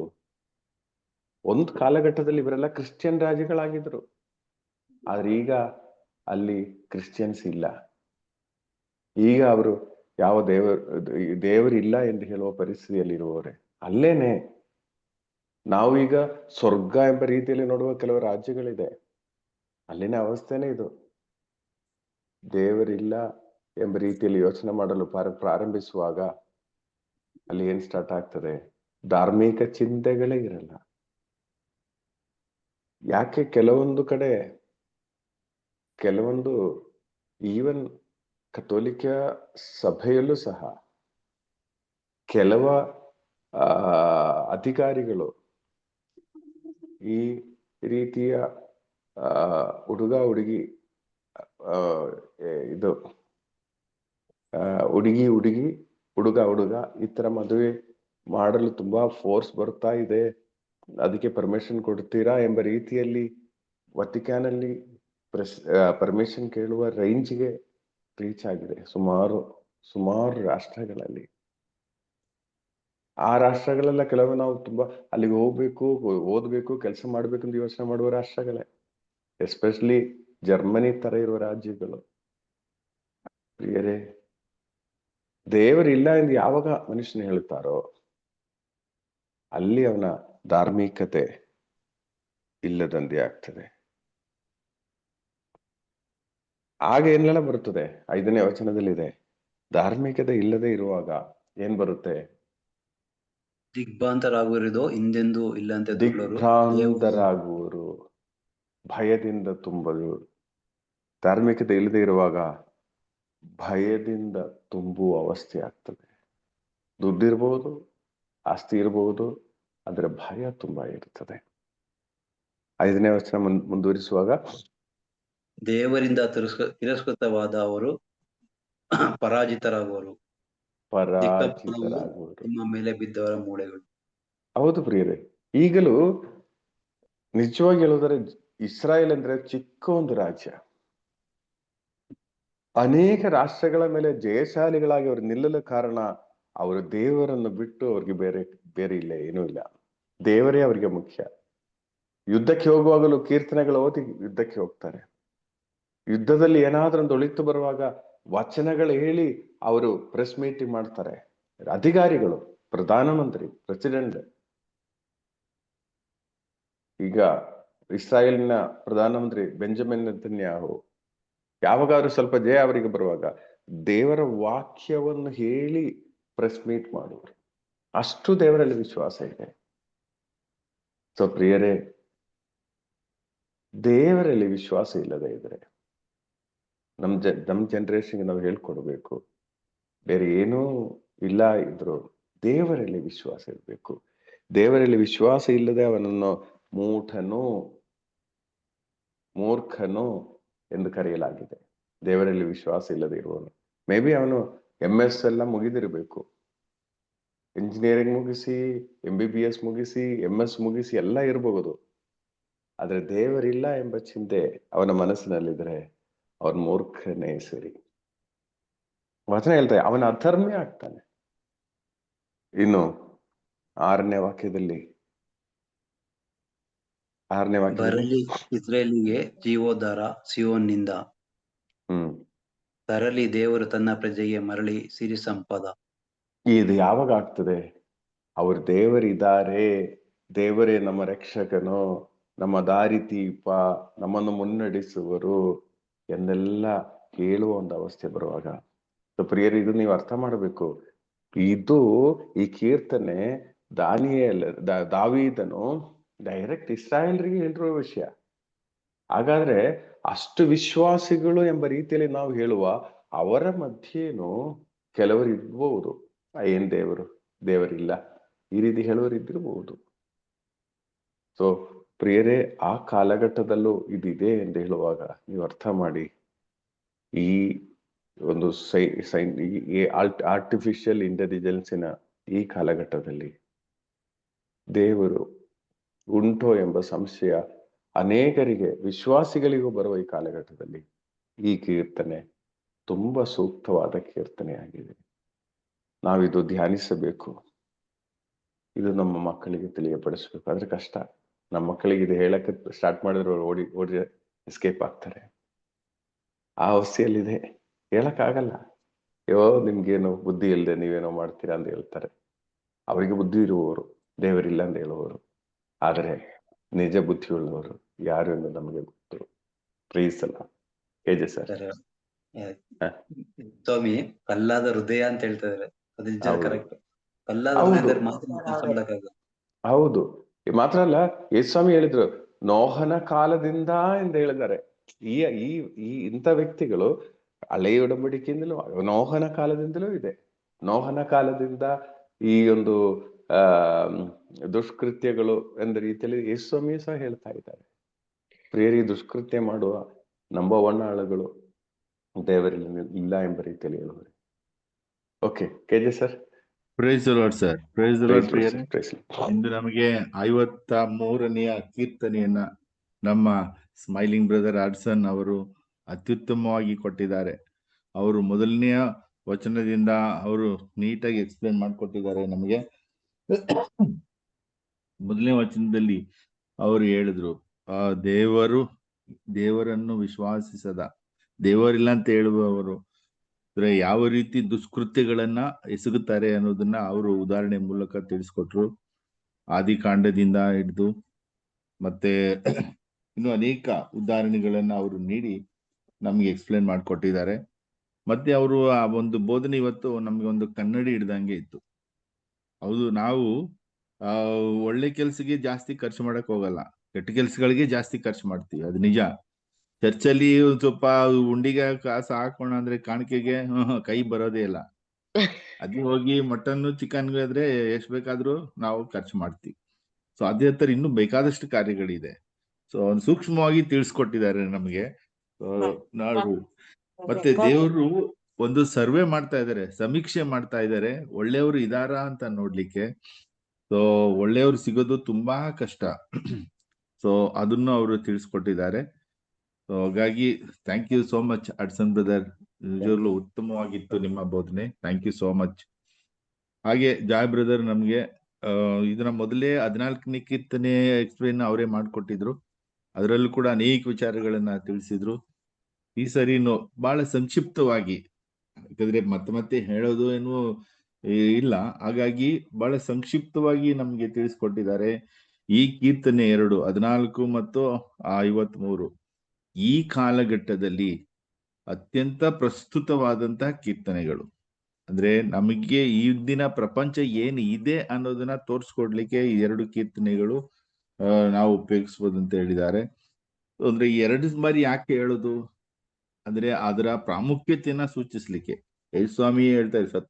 ಒಂದು ಕಾಲಘಟ್ಟದಲ್ಲಿ ಇವರೆಲ್ಲ ಕ್ರಿಶ್ಚಿಯನ್ ರಾಜ್ಯಗಳಾಗಿದ್ರು, ಆದ್ರೆ ಈಗ ಅಲ್ಲಿ ಕ್ರಿಶ್ಚಿಯನ್ಸ್ ಇಲ್ಲ. ಈಗ ಅವರು ಯಾವ ದೇವರಿಲ್ಲ ಎಂದು ಹೇಳುವ ಪರಿಸ್ಥಿತಿಯಲ್ಲಿರುವವರೇ. ಅಲ್ಲೇನೆ ನಾವು ಈಗ ಸ್ವರ್ಗ ಎಂಬ ರೀತಿಯಲ್ಲಿ ನೋಡುವ ಕೆಲವು ರಾಜ್ಯಗಳಿದೆ, ಅಲ್ಲಿನ ಅವಸ್ಥೆನೇ ಇದು. ದೇವರಿಲ್ಲ ಎಂಬ ರೀತಿಯಲ್ಲಿ ಯೋಚನೆ ಮಾಡಲು ಪ್ರಾರಂಭಿಸುವಾಗ ಅಲ್ಲಿ ಏನ್ ಸ್ಟಾರ್ಟ್ ಆಗ್ತದೆ? ಧಾರ್ಮಿಕ ಚಿಂತೆಗಳೇ ಇರಲ್ಲ. ಯಾಕೆ ಕೆಲವೊಂದು ಕಡೆ, ಕೆಲವೊಂದು ಈವನ್ ಕಥೋಲಿಕ ಸಭೆಯಲ್ಲೂ ಸಹ ಕೆಲವ ಅಧಿಕಾರಿಗಳು ಈ ರೀತಿಯ ಹುಡುಗಿ ಇದು ಹುಡುಗಿ ಹುಡುಗ ಈ ತರ ಮದುವೆ ಮಾಡಲು ತುಂಬಾ ಫೋರ್ಸ್ ಬರ್ತಾ ಇದೆ, ಅದಕ್ಕೆ ಪರ್ಮಿಷನ್ ಕೊಡ್ತೀರಾ ಎಂಬ ರೀತಿಯಲ್ಲಿ ವಟಿಕ್ಯಾನ್ ಅಲ್ಲಿ ಪರ್ಮಿಷನ್ ಕೇಳುವ ರೇಂಜ್ಗೆ ರೀಚ್ ಆಗಿದೆ ಸುಮಾರು ರಾಷ್ಟ್ರಗಳಲ್ಲಿ. ಆ ರಾಷ್ಟ್ರಗಳೆಲ್ಲ ಕೆಲವು ನಾವು ತುಂಬಾ ಅಲ್ಲಿಗೆ ಹೋಗ್ಬೇಕು, ಓದ್ಬೇಕು, ಕೆಲಸ ಮಾಡ್ಬೇಕಂತ ಯೋಚನೆ ಮಾಡುವ ರಾಷ್ಟ್ರಗಳೇ, ಎಸ್ಪೆಷಲಿ ಜರ್ಮನಿ ತರ ಇರುವ ರಾಜ್ಯಗಳು. ಪ್ರಿಯರೇ, ದೇವರಿಲ್ಲ ಎಂದು ಯಾವಾಗ ಮನುಷ್ಯನ ಹೇಳ್ತಾರೋ ಅಲ್ಲಿ ಅವನ ಧಾರ್ಮಿಕತೆ ಇಲ್ಲದಂತೆ ಆಗ್ತದೆ. ಆಗ ಏನೆಲ್ಲ ಬರುತ್ತದೆ? 5ನೇ ವಚನದಲ್ಲಿದೆ, ಧಾರ್ಮಿಕತೆ ಇಲ್ಲದೆ ಇರುವಾಗ ಏನ್ ಬರುತ್ತೆ? ದಿಗ್ಭ್ರಾಂತರಾಗುವುದು, ಹಿಂದೆಂದೂ ಇಲ್ಲಂತೆ ದಿಗ್ಭ್ರಾಂತರಾಗುವರು, ಭಯದಿಂದ ತುಂಬಲು. ಧಾರ್ಮಿಕತೆ ಇಲ್ಲದೆ ಇರುವಾಗ ಭಯದಿಂದ ತುಂಬುವ ಅವಸ್ಥೆ ಆಗ್ತದೆ. ದುಡ್ಡಿರ್ಬಹುದು, ಆಸ್ತಿ ಇರಬಹುದು, ಆದ್ರೆ ಭಯ ತುಂಬಾ ಇರ್ತದೆ. 5ನೇ ವಚನ ಮುಂದುವರಿಸುವಾಗ, ದೇವರಿಂದ ತಿರಸ್ಕೃತವಾದ ಅವರು ಪರಾಜಿತರಾಗುವರು, ನಿಮ್ಮ ಮೇಲೆ ಬಿದ್ದವರ ಮೂಳೆಗಳು. ಹೌದು ಪ್ರಿಯರೇ, ಈಗಲೂ ನಿಜವಾಗಿ ಹೇಳೋದಾದ್ರೆ ಇಸ್ರಾಯೇಲ್ ಅಂದ್ರೆ ಚಿಕ್ಕ ಒಂದು ರಾಜ್ಯ. ಅನೇಕ ರಾಷ್ಟ್ರಗಳ ಮೇಲೆ ಜಯಶಾಲಿಗಳಾಗಿ ಅವರು ನಿಲ್ಲಲು ಕಾರಣ ಅವರು ದೇವರನ್ನು ಬಿಟ್ಟು ಅವ್ರಿಗೆ ಬೇರೆ ಇಲ್ಲ, ಏನೂ ಇಲ್ಲ. ದೇವರೇ ಅವರಿಗೆ ಮುಖ್ಯ. ಯುದ್ಧಕ್ಕೆ ಹೋಗುವಾಗಲೂ ಕೀರ್ತನೆಗಳು ಓದಿ ಯುದ್ಧಕ್ಕೆ ಹೋಗ್ತಾರೆ. ಯುದ್ಧದಲ್ಲಿ ಏನಾದ್ರೂ ಒಂದು ಒಳಿತು ಬರುವಾಗ ವಚನಗಳು ಹೇಳಿ ಅವರು ಪ್ರೆಸ್ ಮೀಟಿಂಗ್ ಮಾಡ್ತಾರೆ. ಅಧಿಕಾರಿಗಳು, ಪ್ರಧಾನಮಂತ್ರಿ, ಪ್ರೆಸಿಡೆಂಟ್. ಈಗ ಇಸ್ರಾಯೇಲ್ನ ಪ್ರಧಾನಮಂತ್ರಿ ಬೆಂಜಮಿನ್ ನೆತನ್ಯಾಹು ಯಾವಾಗಾದ್ರೂ ಸ್ವಲ್ಪ ಜಯ ಅವರಿಗೆ ಬರುವಾಗ ದೇವರ ವಾಕ್ಯವನ್ನು ಹೇಳಿ ಪ್ರೆಸ್ ಮೀಟ್ ಮಾಡುವರು. ಅಷ್ಟು ದೇವರಲ್ಲಿ ವಿಶ್ವಾಸ ಇದೆ. ಸೊ ಪ್ರಿಯರೇ, ದೇವರಲ್ಲಿ ವಿಶ್ವಾಸ ಇಲ್ಲದೆ ಇದ್ರೆ ನಮ್ ಜನರೇಷನ್ಗೆ ನಾವು ಹೇಳ್ಕೊಡ್ಬೇಕು, ಬೇರೆ ಏನೂ ಇಲ್ಲ ಇದ್ರು ದೇವರಲ್ಲಿ ವಿಶ್ವಾಸ ಇರಬೇಕು. ದೇವರಲ್ಲಿ ವಿಶ್ವಾಸ ಇಲ್ಲದೆ ಅವನನ್ನು ಮೂರ್ಖನು ಎಂದು ಕರೆಯಲಾಗಿದೆ. ದೇವರಲ್ಲಿ ವಿಶ್ವಾಸ ಇಲ್ಲದೆ ಇರುವವನು. ಮೇ ಬಿ ಅವನು MS ಎಲ್ಲ ಮುಗಿದಿರಬೇಕು, ಇಂಜಿನಿಯರಿಂಗ್ ಮುಗಿಸಿ, MBBS ಮುಗಿಸಿ, MS ಮುಗಿಸಿ ಎಲ್ಲ ಇರಬಹುದು. ಆದ್ರೆ ದೇವರಿಲ್ಲ ಎಂಬ ಚಿಂತೆ ಅವನ ಮನಸ್ಸಿನಲ್ಲಿದ್ರೆ ಅವನ ಮೂರ್ಖನೇ ಸರಿ. ವಚನ ಹೇಳ್ತಾರೆ ಅವನ ಅಧರ್ಮಿ ಆಗ್ತಾನೆ. ಇನ್ನು 6ನೇ ವಾಕ್ಯದಲ್ಲಿ ಬರಲಿ ಇಸ್ರಾಯೇಲಿಗೆ ಜೀವೋದ್ಧಾರ ಸಿಯೋನಿಂದ, ತರಲಿ ದೇವರು ತನ್ನ ಪ್ರಜೆಗೆ ಮರಳಿ ಸಿರಿ ಸಂಪದ. ಇದು ಯಾವಾಗ ಆಗ್ತದೆ? ಅವರು ದೇವರಿದ್ದಾರೆ, ದೇವರೇ ನಮ್ಮ ರಕ್ಷಕನು, ನಮ್ಮ ದಾರಿ ದೀಪ, ನಮ್ಮನ್ನು ಮುನ್ನಡೆಸುವರು ಎಂದೆಲ್ಲ ಕೇಳುವ ಒಂದು ಅವಸ್ಥೆ ಬರುವಾಗ. ಪ್ರಿಯರು, ಇದು ನೀವು ಅರ್ಥ ಮಾಡಬೇಕು. ಇದು ಈ ಕೀರ್ತನೆ ದಾವೀದನು ಡೈರೆಕ್ಟ್ ಇಸ್ರಾಯೇಲ್ರಿಗೆ ಹೇಳಿರುವ ವಿಷಯ. ಹಾಗಾದ್ರೆ ಅಷ್ಟು ವಿಶ್ವಾಸಿಗಳು ಎಂಬ ರೀತಿಯಲ್ಲಿ ನಾವು ಹೇಳುವ ಅವರ ಮಧ್ಯೇನು ಕೆಲವರು ಇರ್ಬಹುದು, ಏನ್ ದೇವರಿಲ್ಲ ಈ ರೀತಿ ಹೇಳುವರು ಇದ್ದಿರಬಹುದು. ಸೊ ಪ್ರಿಯರೇ, ಆ ಕಾಲಘಟ್ಟದಲ್ಲೂ ಇದಿದೆ ಎಂದು ಹೇಳುವಾಗ ನೀವು ಅರ್ಥ ಮಾಡಿ, ಈ ಒಂದು ಆರ್ಟಿಫಿಷಿಯಲ್ ಇಂಟೆಲಿಜೆನ್ಸಿನ ಈ ಕಾಲಘಟ್ಟದಲ್ಲಿ ದೇವರು ಉಂಟೋ ಎಂಬ ಸಂಶಯ ಅನೇಕರಿಗೆ, ವಿಶ್ವಾಸಿಗಳಿಗೂ ಬರುವ ಈ ಕಾಲಘಟ್ಟದಲ್ಲಿ ಈ ಕೀರ್ತನೆ ತುಂಬಾ ಸೂಕ್ತವಾದ ಕೀರ್ತನೆಯಾಗಿದೆ. ನಾವಿದು ಧ್ಯಾನಿಸಬೇಕು, ಇದು ನಮ್ಮ ಮಕ್ಕಳಿಗೆ ತಿಳಿಯಪಡಿಸ್ಬೇಕು. ಆದ್ರೆ ಕಷ್ಟ. ನಮ್ಮ ಮಕ್ಕಳಿಗೆ ಇದು ಹೇಳಕ್ಕೆ ಸ್ಟಾರ್ಟ್ ಮಾಡಿದ್ರೆ ಓಡಿ ಎಸ್ಕೇಪ್ ಆಗ್ತಾರೆ. ಆ ಅವಸ್ಥೆಯಲ್ಲಿದೆ, ಹೇಳಕ್ಕಾಗಲ್ಲ. ನಿಮ್ಗೇನು ಬುದ್ಧಿ ಇಲ್ಲದೆ ನೀವೇನೋ ಮಾಡ್ತೀರಾ ಅಂತ ಹೇಳ್ತಾರೆ. ಅವರಿಗೆ ಬುದ್ಧಿ ಇರುವವರು, ದೇವರಿಲ್ಲ ಅಂತ ಹೇಳುವವರು. ಆದರೆ ನಿಜ ಬುದ್ಧಿಯುಳ್ಳವರು ಯಾರು ಎಂದು ನಮಗೆ ಗೊತ್ತು. ಪ್ರೀಸ್ ಅಲ್ಲ ಹೇಜೆ ಸರ್. ಸ್ವಾಮಿ, ಕಲ್ಲಾದ ಹೃದಯ ಅಂತ ಹೇಳ್ತಾ ಇದಾರೆ, ಅದು ನಿಜ, ಕರೆಕ್ಟ್. ಕಲ್ಲಾದ ಹೃದಯದಲ್ಲಿ ಮಾತ್ರ. ಹೌದು, ಮಾತ್ರ ಅಲ್ಲ, ಯೇಸುಸ್ವಾಮಿ ಹೇಳಿದ್ರು ನೋಹನ ಕಾಲದಿಂದ ಎಂದು ಹೇಳಿದ್ದಾರೆ. ಈ ಇಂಥ ವ್ಯಕ್ತಿಗಳು ಹಳೆಯ ಒಡಂಬಡಿಕೆಯಿಂದಲೂ ನೋಹನ ಕಾಲದಿಂದಲೂ ಇದೆ. ನೋಹನ ಕಾಲದಿಂದ ಈ ಒಂದು ದುಷ್ಕೃತ್ಯಗಳು ಎಂದ ರೀತಿಯಲ್ಲಿ ಯೇಸುಸ್ವಾಮಿ ಸಹ ಹೇಳ್ತಾ ಇದ್ದಾರೆ. ಪ್ರಿಯರಿ, ದುಷ್ಕೃತ್ಯ ಮಾಡುವ ನಂಬ 1 ಆಳುಗಳು ದೇವರಲ್ಲಿ ಇಲ್ಲ ಎಂಬ ರೀತಿಯಲ್ಲಿ ಹೇಳುವರು. Okay, KJ sir. Praise Lord sir. Praise Lord ಪ್ರಿಯರೇ. ಇಂದು ನಮಗೆ 53ನೆಯ ಕೀರ್ತನೆಯನ್ನ ನಮ್ಮ ಸ್ಮೈಲಿಂಗ್ ಬ್ರದರ್ ಆಡ್ಸನ್ ಅವರು ಅತ್ಯುತ್ತಮವಾಗಿ ಕೊಟ್ಟಿದ್ದಾರೆ. ಅವರು ಮೊದಲನೆಯ ವಚನದಿಂದ ಅವರು ನೀಟಾಗಿ ಎಕ್ಸ್ಪ್ಲೇನ್ ಮಾಡಿಕೊಟ್ಟಿದ್ದಾರೆ ನಮಗೆ. ಮೊದಲನೇ ವಚನದಲ್ಲಿ ಅವರು ಹೇಳಿದ್ರು, ದೇವರನ್ನು ವಿಶ್ವಾಸಿಸದ, ದೇವರಿಲ್ಲ ಅಂತ ಹೇಳುವವರು ಯಾವ ರೀತಿ ದುಷ್ಕೃತ್ಯಗಳನ್ನ ಎಸಗುತ್ತಾರೆ ಅನ್ನೋದನ್ನ ಅವರು ಉದಾಹರಣೆ ಮೂಲಕ ತಿಳಿಸ್ಕೊಟ್ರು. ಆದಿಕಾಂಡದಿಂದ ಹಿಡಿದು ಮತ್ತೆ ಇನ್ನು ಅನೇಕ ಉದಾಹರಣೆಗಳನ್ನ ಅವರು ನೀಡಿ ನಮ್ಗೆ ಎಕ್ಸ್ಪ್ಲೇನ್ ಮಾಡಿಕೊಟ್ಟಿದ್ದಾರೆ. ಮತ್ತೆ ಅವರು ಆ ಒಂದು ಬೋಧನೆ ಇವತ್ತು ನಮ್ಗೆ ಒಂದು ಕನ್ನಡಿ ಹಿಡ್ದಂಗೆ ಇತ್ತು. ಹೌದು, ನಾವು ಒಳ್ಳೆ ಕೆಲ್ಸಕ್ಕೆ ಜಾಸ್ತಿ ಖರ್ಚು ಮಾಡಕ್ ಹೋಗಲ್ಲ, ಕೆಟ್ಟ ಕೆಲ್ಸಗಳಿಗೆ ಜಾಸ್ತಿ ಖರ್ಚು ಮಾಡ್ತೀವಿ, ಅದು ನಿಜ. ಚರ್ಚಲ್ಲಿ ಸ್ವಲ್ಪ ಉಂಡಿಗೆ ಕಾಸು ಹಾಕೋಣ ಅಂದ್ರೆ ಕಾಣಿಕೆಗೆ ಕೈ ಬರೋದೇ ಇಲ್ಲ. ಅದೇ ಹೋಗಿ ಮಟನ್ ಚಿಕನ್ ಆದ್ರೆ ಎಷ್ಟ್ ಬೇಕಾದ್ರೂ ನಾವು ಖರ್ಚು ಮಾಡ್ತೀವಿ. ಸೊ ಅದೇ ತರ ಇನ್ನೂ ಬೇಕಾದಷ್ಟು ಕಾರ್ಯಗಳಿದೆ. ಸೊ ಸೂಕ್ಷ್ಮವಾಗಿ ತಿಳಿಸ್ಕೊಟ್ಟಿದ್ದಾರೆ ನಮಗೆ. ನಾವು ಮತ್ತೆ ದೇವರು ಒಂದು ಸರ್ವೆ ಮಾಡ್ತಾ ಇದ್ದಾರೆ, ಸಮೀಕ್ಷೆ ಮಾಡ್ತಾ ಇದ್ದಾರೆ, ಒಳ್ಳೆಯವರು ಇದಾರ ಅಂತ ನೋಡ್ಲಿಕ್ಕೆ. ಸೊ ಒಳ್ಳೆಯವರು ಸಿಗೋದು ತುಂಬಾ ಕಷ್ಟ. ಸೊ ಅದನ್ನು ಅವರು ತಿಳಿಸ್ಕೊಟ್ಟಿದ್ದಾರೆ. ಸೊ ಹಾಗಾಗಿ thank you so much Adson brother. ನಿಜವಾಗ್ಲೂ ಉತ್ತಮವಾಗಿತ್ತು ನಿಮ್ಮ ಬೋಧನೆ. Thank you so much. ಹಾಗೆ ಜಾಯ್ ಬ್ರದರ್ ನಮ್ಗೆ ಇದನ್ನ ಮೊದಲೇ 14ನೇ ಕೀರ್ತನೆ ಎಕ್ಸ್ಪ್ಲೇನ್ ಅವರೇ ಮಾಡ್ಕೊಟ್ಟಿದ್ರು. ಅದರಲ್ಲೂ ಕೂಡ ಅನೇಕ ವಿಚಾರಗಳನ್ನ ತಿಳಿಸಿದ್ರು. ಈ ಸರಿನು ಬಹಳ ಸಂಕ್ಷಿಪ್ತವಾಗಿ, ಯಾಕಂದ್ರೆ ಮತ್ತೆ ಹೇಳೋದು ಏನು ಇಲ್ಲ, ಹಾಗಾಗಿ ಬಹಳ ಸಂಕ್ಷಿಪ್ತವಾಗಿ ನಮ್ಗೆ ತಿಳಿಸ್ಕೊಟ್ಟಿದ್ದಾರೆ. ಈ ಕೀರ್ತನೆ 2, 14 ಮತ್ತು 53 ಈ ಕಾಲಘಟ್ಟದಲ್ಲಿ ಅತ್ಯಂತ ಪ್ರಸ್ತುತವಾದಂತಹ ಕೀರ್ತನೆಗಳು. ಅಂದ್ರೆ ನಮಗೆ ಈ ದಿನ ಪ್ರಪಂಚ ಏನು ಇದೆ ಅನ್ನೋದನ್ನ ತೋರಿಸ್ಕೊಡ್ಲಿಕ್ಕೆ ಈ 2 ಕೀರ್ತನೆಗಳು ನಾವು ಉಪಯೋಗಿಸ್ಬೋದು ಅಂತ ಹೇಳಿದ್ದಾರೆ. ಅಂದ್ರೆ ಈ 2 ಬಾರಿ ಯಾಕೆ ಹೇಳೋದು ಅಂದ್ರೆ ಅದರ ಪ್ರಾಮುಖ್ಯತೆಯನ್ನ ಸೂಚಿಸ್ಲಿಕ್ಕೆ. ಯೇಸುಸ್ವಾಮಿ ಹೇಳ್ತಾರೆ,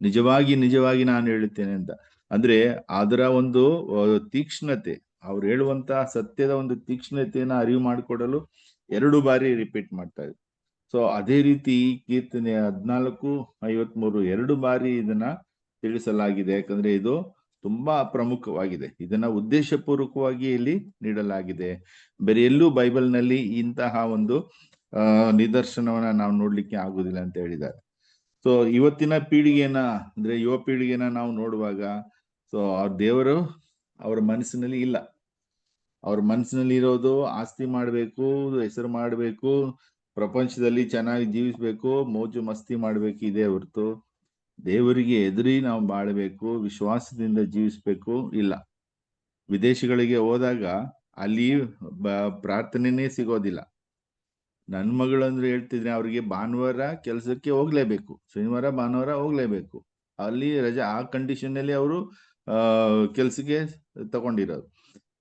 ನಿಜವಾಗಿ ನಾನು ಹೇಳುತ್ತೇನೆ ಅಂತ. ಅಂದ್ರೆ ಅದರ ಒಂದು ತೀಕ್ಷ್ಣತೆ, ಅವ್ರು ಹೇಳುವಂತ ಸತ್ಯದ ಒಂದು ತೀಕ್ಷ್ಣತೆಯನ್ನ ಅರಿವು ಮಾಡಿಕೊಡಲು 2 ಬಾರಿ ರಿಪೀಟ್ ಮಾಡ್ತಾ ಇದ್ರು. ಸೊ ಅದೇ ರೀತಿ ಕೀರ್ತನೆ 14, 53 2 ಬಾರಿ ಇದನ್ನ ತಿಳಿಸಲಾಗಿದೆ. ಯಾಕಂದ್ರೆ ಇದು ತುಂಬಾ ಪ್ರಮುಖವಾಗಿದೆ. ಇದನ್ನ ಉದ್ದೇಶಪೂರ್ವಕವಾಗಿ ಇಲ್ಲಿ ನೀಡಲಾಗಿದೆ. ಬೇರೆ ಎಲ್ಲೂ ಬೈಬಲ್ನಲ್ಲಿ ಇಂತಹ ಒಂದು ನಿದರ್ಶನವನ್ನ ನಾವು ನೋಡ್ಲಿಕ್ಕೆ ಆಗುದಿಲ್ಲ ಅಂತ ಹೇಳಿದ್ದಾರೆ. ಸೊ ಇವತ್ತಿನ ಪೀಳಿಗೆನ ಅಂದ್ರೆ ಯುವ ಪೀಳಿಗೆನ ನಾವು ನೋಡುವಾಗ, ಸೊ ದೇವರು ಅವರ ಮನಸ್ಸಿನಲ್ಲಿ ಇಲ್ಲ. ಅವ್ರ ಮನಸ್ಸಿನಲ್ಲಿ ಇರೋದು ಆಸ್ತಿ ಮಾಡ್ಬೇಕು, ಹೆಸರು ಮಾಡ್ಬೇಕು, ಪ್ರಪಂಚದಲ್ಲಿ ಚೆನ್ನಾಗಿ ಜೀವಿಸ್ಬೇಕು, ಮೋಜು ಮಸ್ತಿ ಮಾಡ್ಬೇಕು ಇದೆ ಹೊರತು ದೇವರಿಗೆ ಎದುರಿ ನಾವು ಬಾಳ್ಬೇಕು, ವಿಶ್ವಾಸದಿಂದ ಜೀವಿಸ್ಬೇಕು ಇಲ್ಲ. ವಿದೇಶಗಳಿಗೆ ಹೋದಾಗ ಅಲ್ಲಿ ಪ್ರಾರ್ಥನೆನೇ ಸಿಗೋದಿಲ್ಲ. ನನ್ನ ಮಗಳು ಅಂದ್ರೆ ಹೇಳ್ತಿದ್ರೆ ಅವ್ರಿಗೆ ಭಾನುವಾರ ಕೆಲಸಕ್ಕೆ ಹೋಗ್ಲೇಬೇಕು, ಶನಿವಾರ ಭಾನುವಾರ ಹೋಗ್ಲೇಬೇಕು. ಅಲ್ಲಿ ರಜಾ, ಆ ಕಂಡೀಷನ್ ಅಲ್ಲಿ ಅವರು ಕೆಲ್ಸಕ್ಕೆ ತಗೊಂಡಿರೋದು.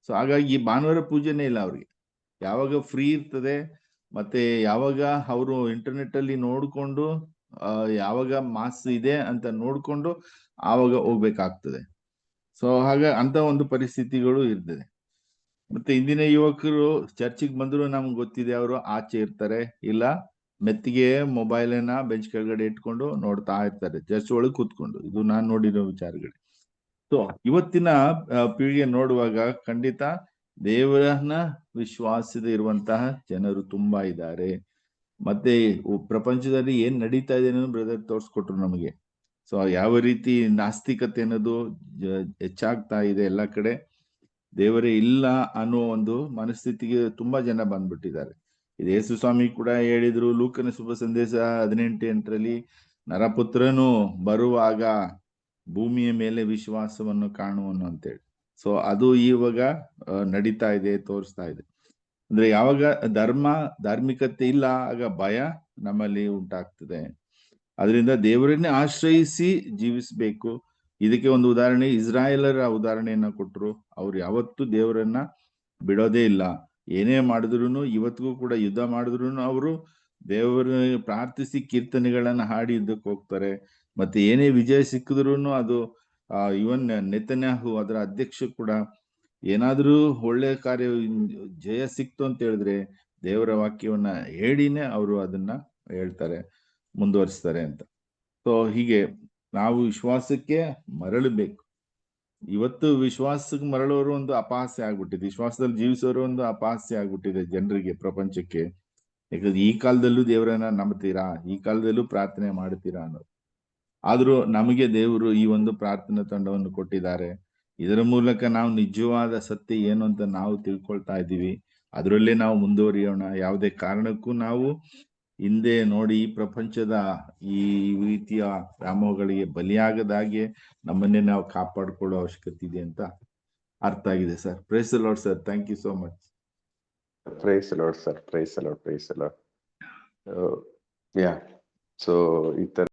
ಸೊ ಹಾಗಾಗಿ ಭಾನುವಾರ ಪೂಜೆನೇ ಇಲ್ಲ ಅವ್ರಿಗೆ. ಯಾವಾಗ ಫ್ರೀ ಇರ್ತದೆ ಮತ್ತೆ ಯಾವಾಗ ಅವರು ಇಂಟರ್ನೆಟ್ ಅಲ್ಲಿ ನೋಡ್ಕೊಂಡು ಯಾವಾಗ ಮಾಸ್ ಇದೆ ಅಂತ ನೋಡ್ಕೊಂಡು ಆವಾಗ ಹೋಗ್ಬೇಕಾಗ್ತದೆ. ಸೊ ಅಂತ ಒಂದು ಪರಿಸ್ಥಿತಿಗಳು ಇರ್ತದೆ. ಮತ್ತೆ ಇಂದಿನ ಯುವಕರು ಚರ್ಚಿಗೆ ಬಂದ್ರು ನಮ್ಗೆ ಗೊತ್ತಿದೆ, ಅವರು ಆಚೆ ಇರ್ತಾರೆ, ಇಲ್ಲ ಮೆತ್ತಿಗೆ ಮೊಬೈಲನ್ನ ಬೆಂಚ್ ಕೆಳಗಡೆ ಇಟ್ಕೊಂಡು ನೋಡ್ತಾ ಇರ್ತಾರೆ ಚರ್ಚ್ ಒಳಗೆ ಕೂತ್ಕೊಂಡು. ಇದು ನಾನು ನೋಡಿರೋ ವಿಚಾರಗಳು. ಸೊ ಇವತ್ತಿನ ಪೀಳಿಗೆ ನೋಡುವಾಗ ಖಂಡಿತ ದೇವರನ್ನ ವಿಶ್ವಾಸದ ಇರುವಂತಹ ಜನರು ತುಂಬಾ ಇದ್ದಾರೆ. ಮತ್ತೆ ಪ್ರಪಂಚದಲ್ಲಿ ಏನ್ ನಡೀತಾ ಇದೆ ಅನ್ನೋದು ಬ್ರದರ್ ತೋರ್ಸ್ಕೊಟ್ರು ನಮಗೆ. ಸೊ ಯಾವ ರೀತಿ ನಾಸ್ತಿಕತೆ ಅನ್ನೋದು ಹೆಚ್ಚಾಗ್ತಾ ಇದೆ ಎಲ್ಲ ಕಡೆ. ದೇವರೇ ಇಲ್ಲ ಅನ್ನೋ ಒಂದು ಮನಸ್ಥಿತಿಗೆ ತುಂಬಾ ಜನ ಬಂದ್ಬಿಟ್ಟಿದ್ದಾರೆ. ಇದು ಯೇಸುಸ್ವಾಮಿ ಕೂಡ ಹೇಳಿದ್ರು, ಲೂಕನ ಶುಭ ಸಂದೇಶ 18:8 ನರಪುತ್ರನು ಬರುವಾಗ ಭೂಮಿಯ ಮೇಲೆ ವಿಶ್ವಾಸವನ್ನು ಕಾಣುವನು ಅಂತೇಳಿ. ಸೊ ಅದು ಇವಾಗ ನಡೀತಾ ಇದೆ, ತೋರಿಸ್ತಾ ಇದೆ. ಅಂದ್ರೆ ಯಾವಾಗ ಧಾರ್ಮಿಕತೆ ಇಲ್ಲ, ಆಗ ಭಯ ನಮ್ಮಲ್ಲಿ ಉಂಟಾಗ್ತದೆ. ಅದರಿಂದ ದೇವರನ್ನೇ ಆಶ್ರಯಿಸಿ ಜೀವಿಸ್ಬೇಕು. ಇದಕ್ಕೆ ಒಂದು ಉದಾಹರಣೆ ಇಸ್ರಾಯೇಲರ ಉದಾಹರಣೆಯನ್ನ ಕೊಟ್ಟರು. ಅವ್ರು ಯಾವತ್ತೂ ದೇವರನ್ನ ಬಿಡೋದೇ ಇಲ್ಲ. ಏನೇ ಮಾಡಿದ್ರು, ಇವತ್ತಿಗೂ ಕೂಡ ಯುದ್ಧ ಮಾಡಿದ್ರು ಅವರು ದೇವರ ಪ್ರಾರ್ಥಿಸಿ ಕೀರ್ತನೆಗಳನ್ನ ಹಾಡಿ ಯುದ್ಧಕ್ಕೆ ಹೋಗ್ತಾರೆ. ಮತ್ತೆ ಏನೇ ವಿಜಯ ಸಿಕ್ಕಿದ್ರು ಅದು ಇವನ್ ನೆತನ್ಯಾಹು ಅದರ ಅಧ್ಯಕ್ಷ ಕೂಡ ಏನಾದ್ರೂ ಒಳ್ಳೆ ಕಾರ್ಯ ಜಯ ಸಿಕ್ತು ಅಂತ ಹೇಳಿದ್ರೆ ದೇವರ ವಾಕ್ಯವನ್ನ ಹೇಳಿನೇ ಅವರು ಅದನ್ನ ಹೇಳ್ತಾರೆ, ಮುಂದುವರಿಸ್ತಾರೆ ಅಂತ. ಸೊ ಹೀಗೆ ನಾವು ವಿಶ್ವಾಸಕ್ಕೆ ಮರಳಬೇಕು. ಇವತ್ತು ವಿಶ್ವಾಸಕ್ಕೆ ಮರಳೋರು ಒಂದು ಅಪಹಾಸ್ಯ ಆಗ್ಬಿಟ್ಟಿದೆ, ವಿಶ್ವಾಸದಲ್ಲಿ ಜೀವಿಸೋರು ಒಂದು ಅಪಹಾಸ್ಯ ಆಗ್ಬಿಟ್ಟಿದೆ ಜನರಿಗೆ, ಪ್ರಪಂಚಕ್ಕೆ. ಯಾಕಂದ್ರೆ ಈ ಕಾಲದಲ್ಲೂ ದೇವರನ್ನ ನಂಬ್ತೀರಾ, ಈ ಕಾಲದಲ್ಲೂ ಪ್ರಾರ್ಥನೆ ಮಾಡ್ತೀರಾ ಅನ್ನೋದು. ಆದ್ರೂ ನಮಗೆ ದೇವರು ಈ ಒಂದು ಪ್ರಾರ್ಥನಾ ತಂಡವನ್ನು ಕೊಟ್ಟಿದ್ದಾರೆ. ಇದರ ಮೂಲಕ ನಾವು ನಿಜವಾದ ಸತ್ಯ ಏನು ಅಂತ ನಾವು ತಿಳ್ಕೊಳ್ತಾ ಇದ್ದೀವಿ. ಅದರಲ್ಲೇ ನಾವು ಮುಂದುವರಿಯೋಣ. ಯಾವುದೇ ಕಾರಣಕ್ಕೂ ನಾವು ಹಿಂದೆ ನೋಡಿ ಈ ಪ್ರಪಂಚದ ಈ ರೀತಿಯ ವ್ಯಾಮೋಹಗಳಿಗೆ ಬಲಿಯಾಗದಾಗೆ ನಮ್ಮನ್ನೇ ನಾವು ಕಾಪಾಡಿಕೊಳ್ಳೋ ಅವಶ್ಯಕತೆ ಇದೆ ಅಂತ ಅರ್ಥ ಆಗಿದೆ sir. Praise the Lord sir. Thank you so much. Praise the Lord sir. Praise the Lord. Praise the Lord. Yeah, so ಈ ತರ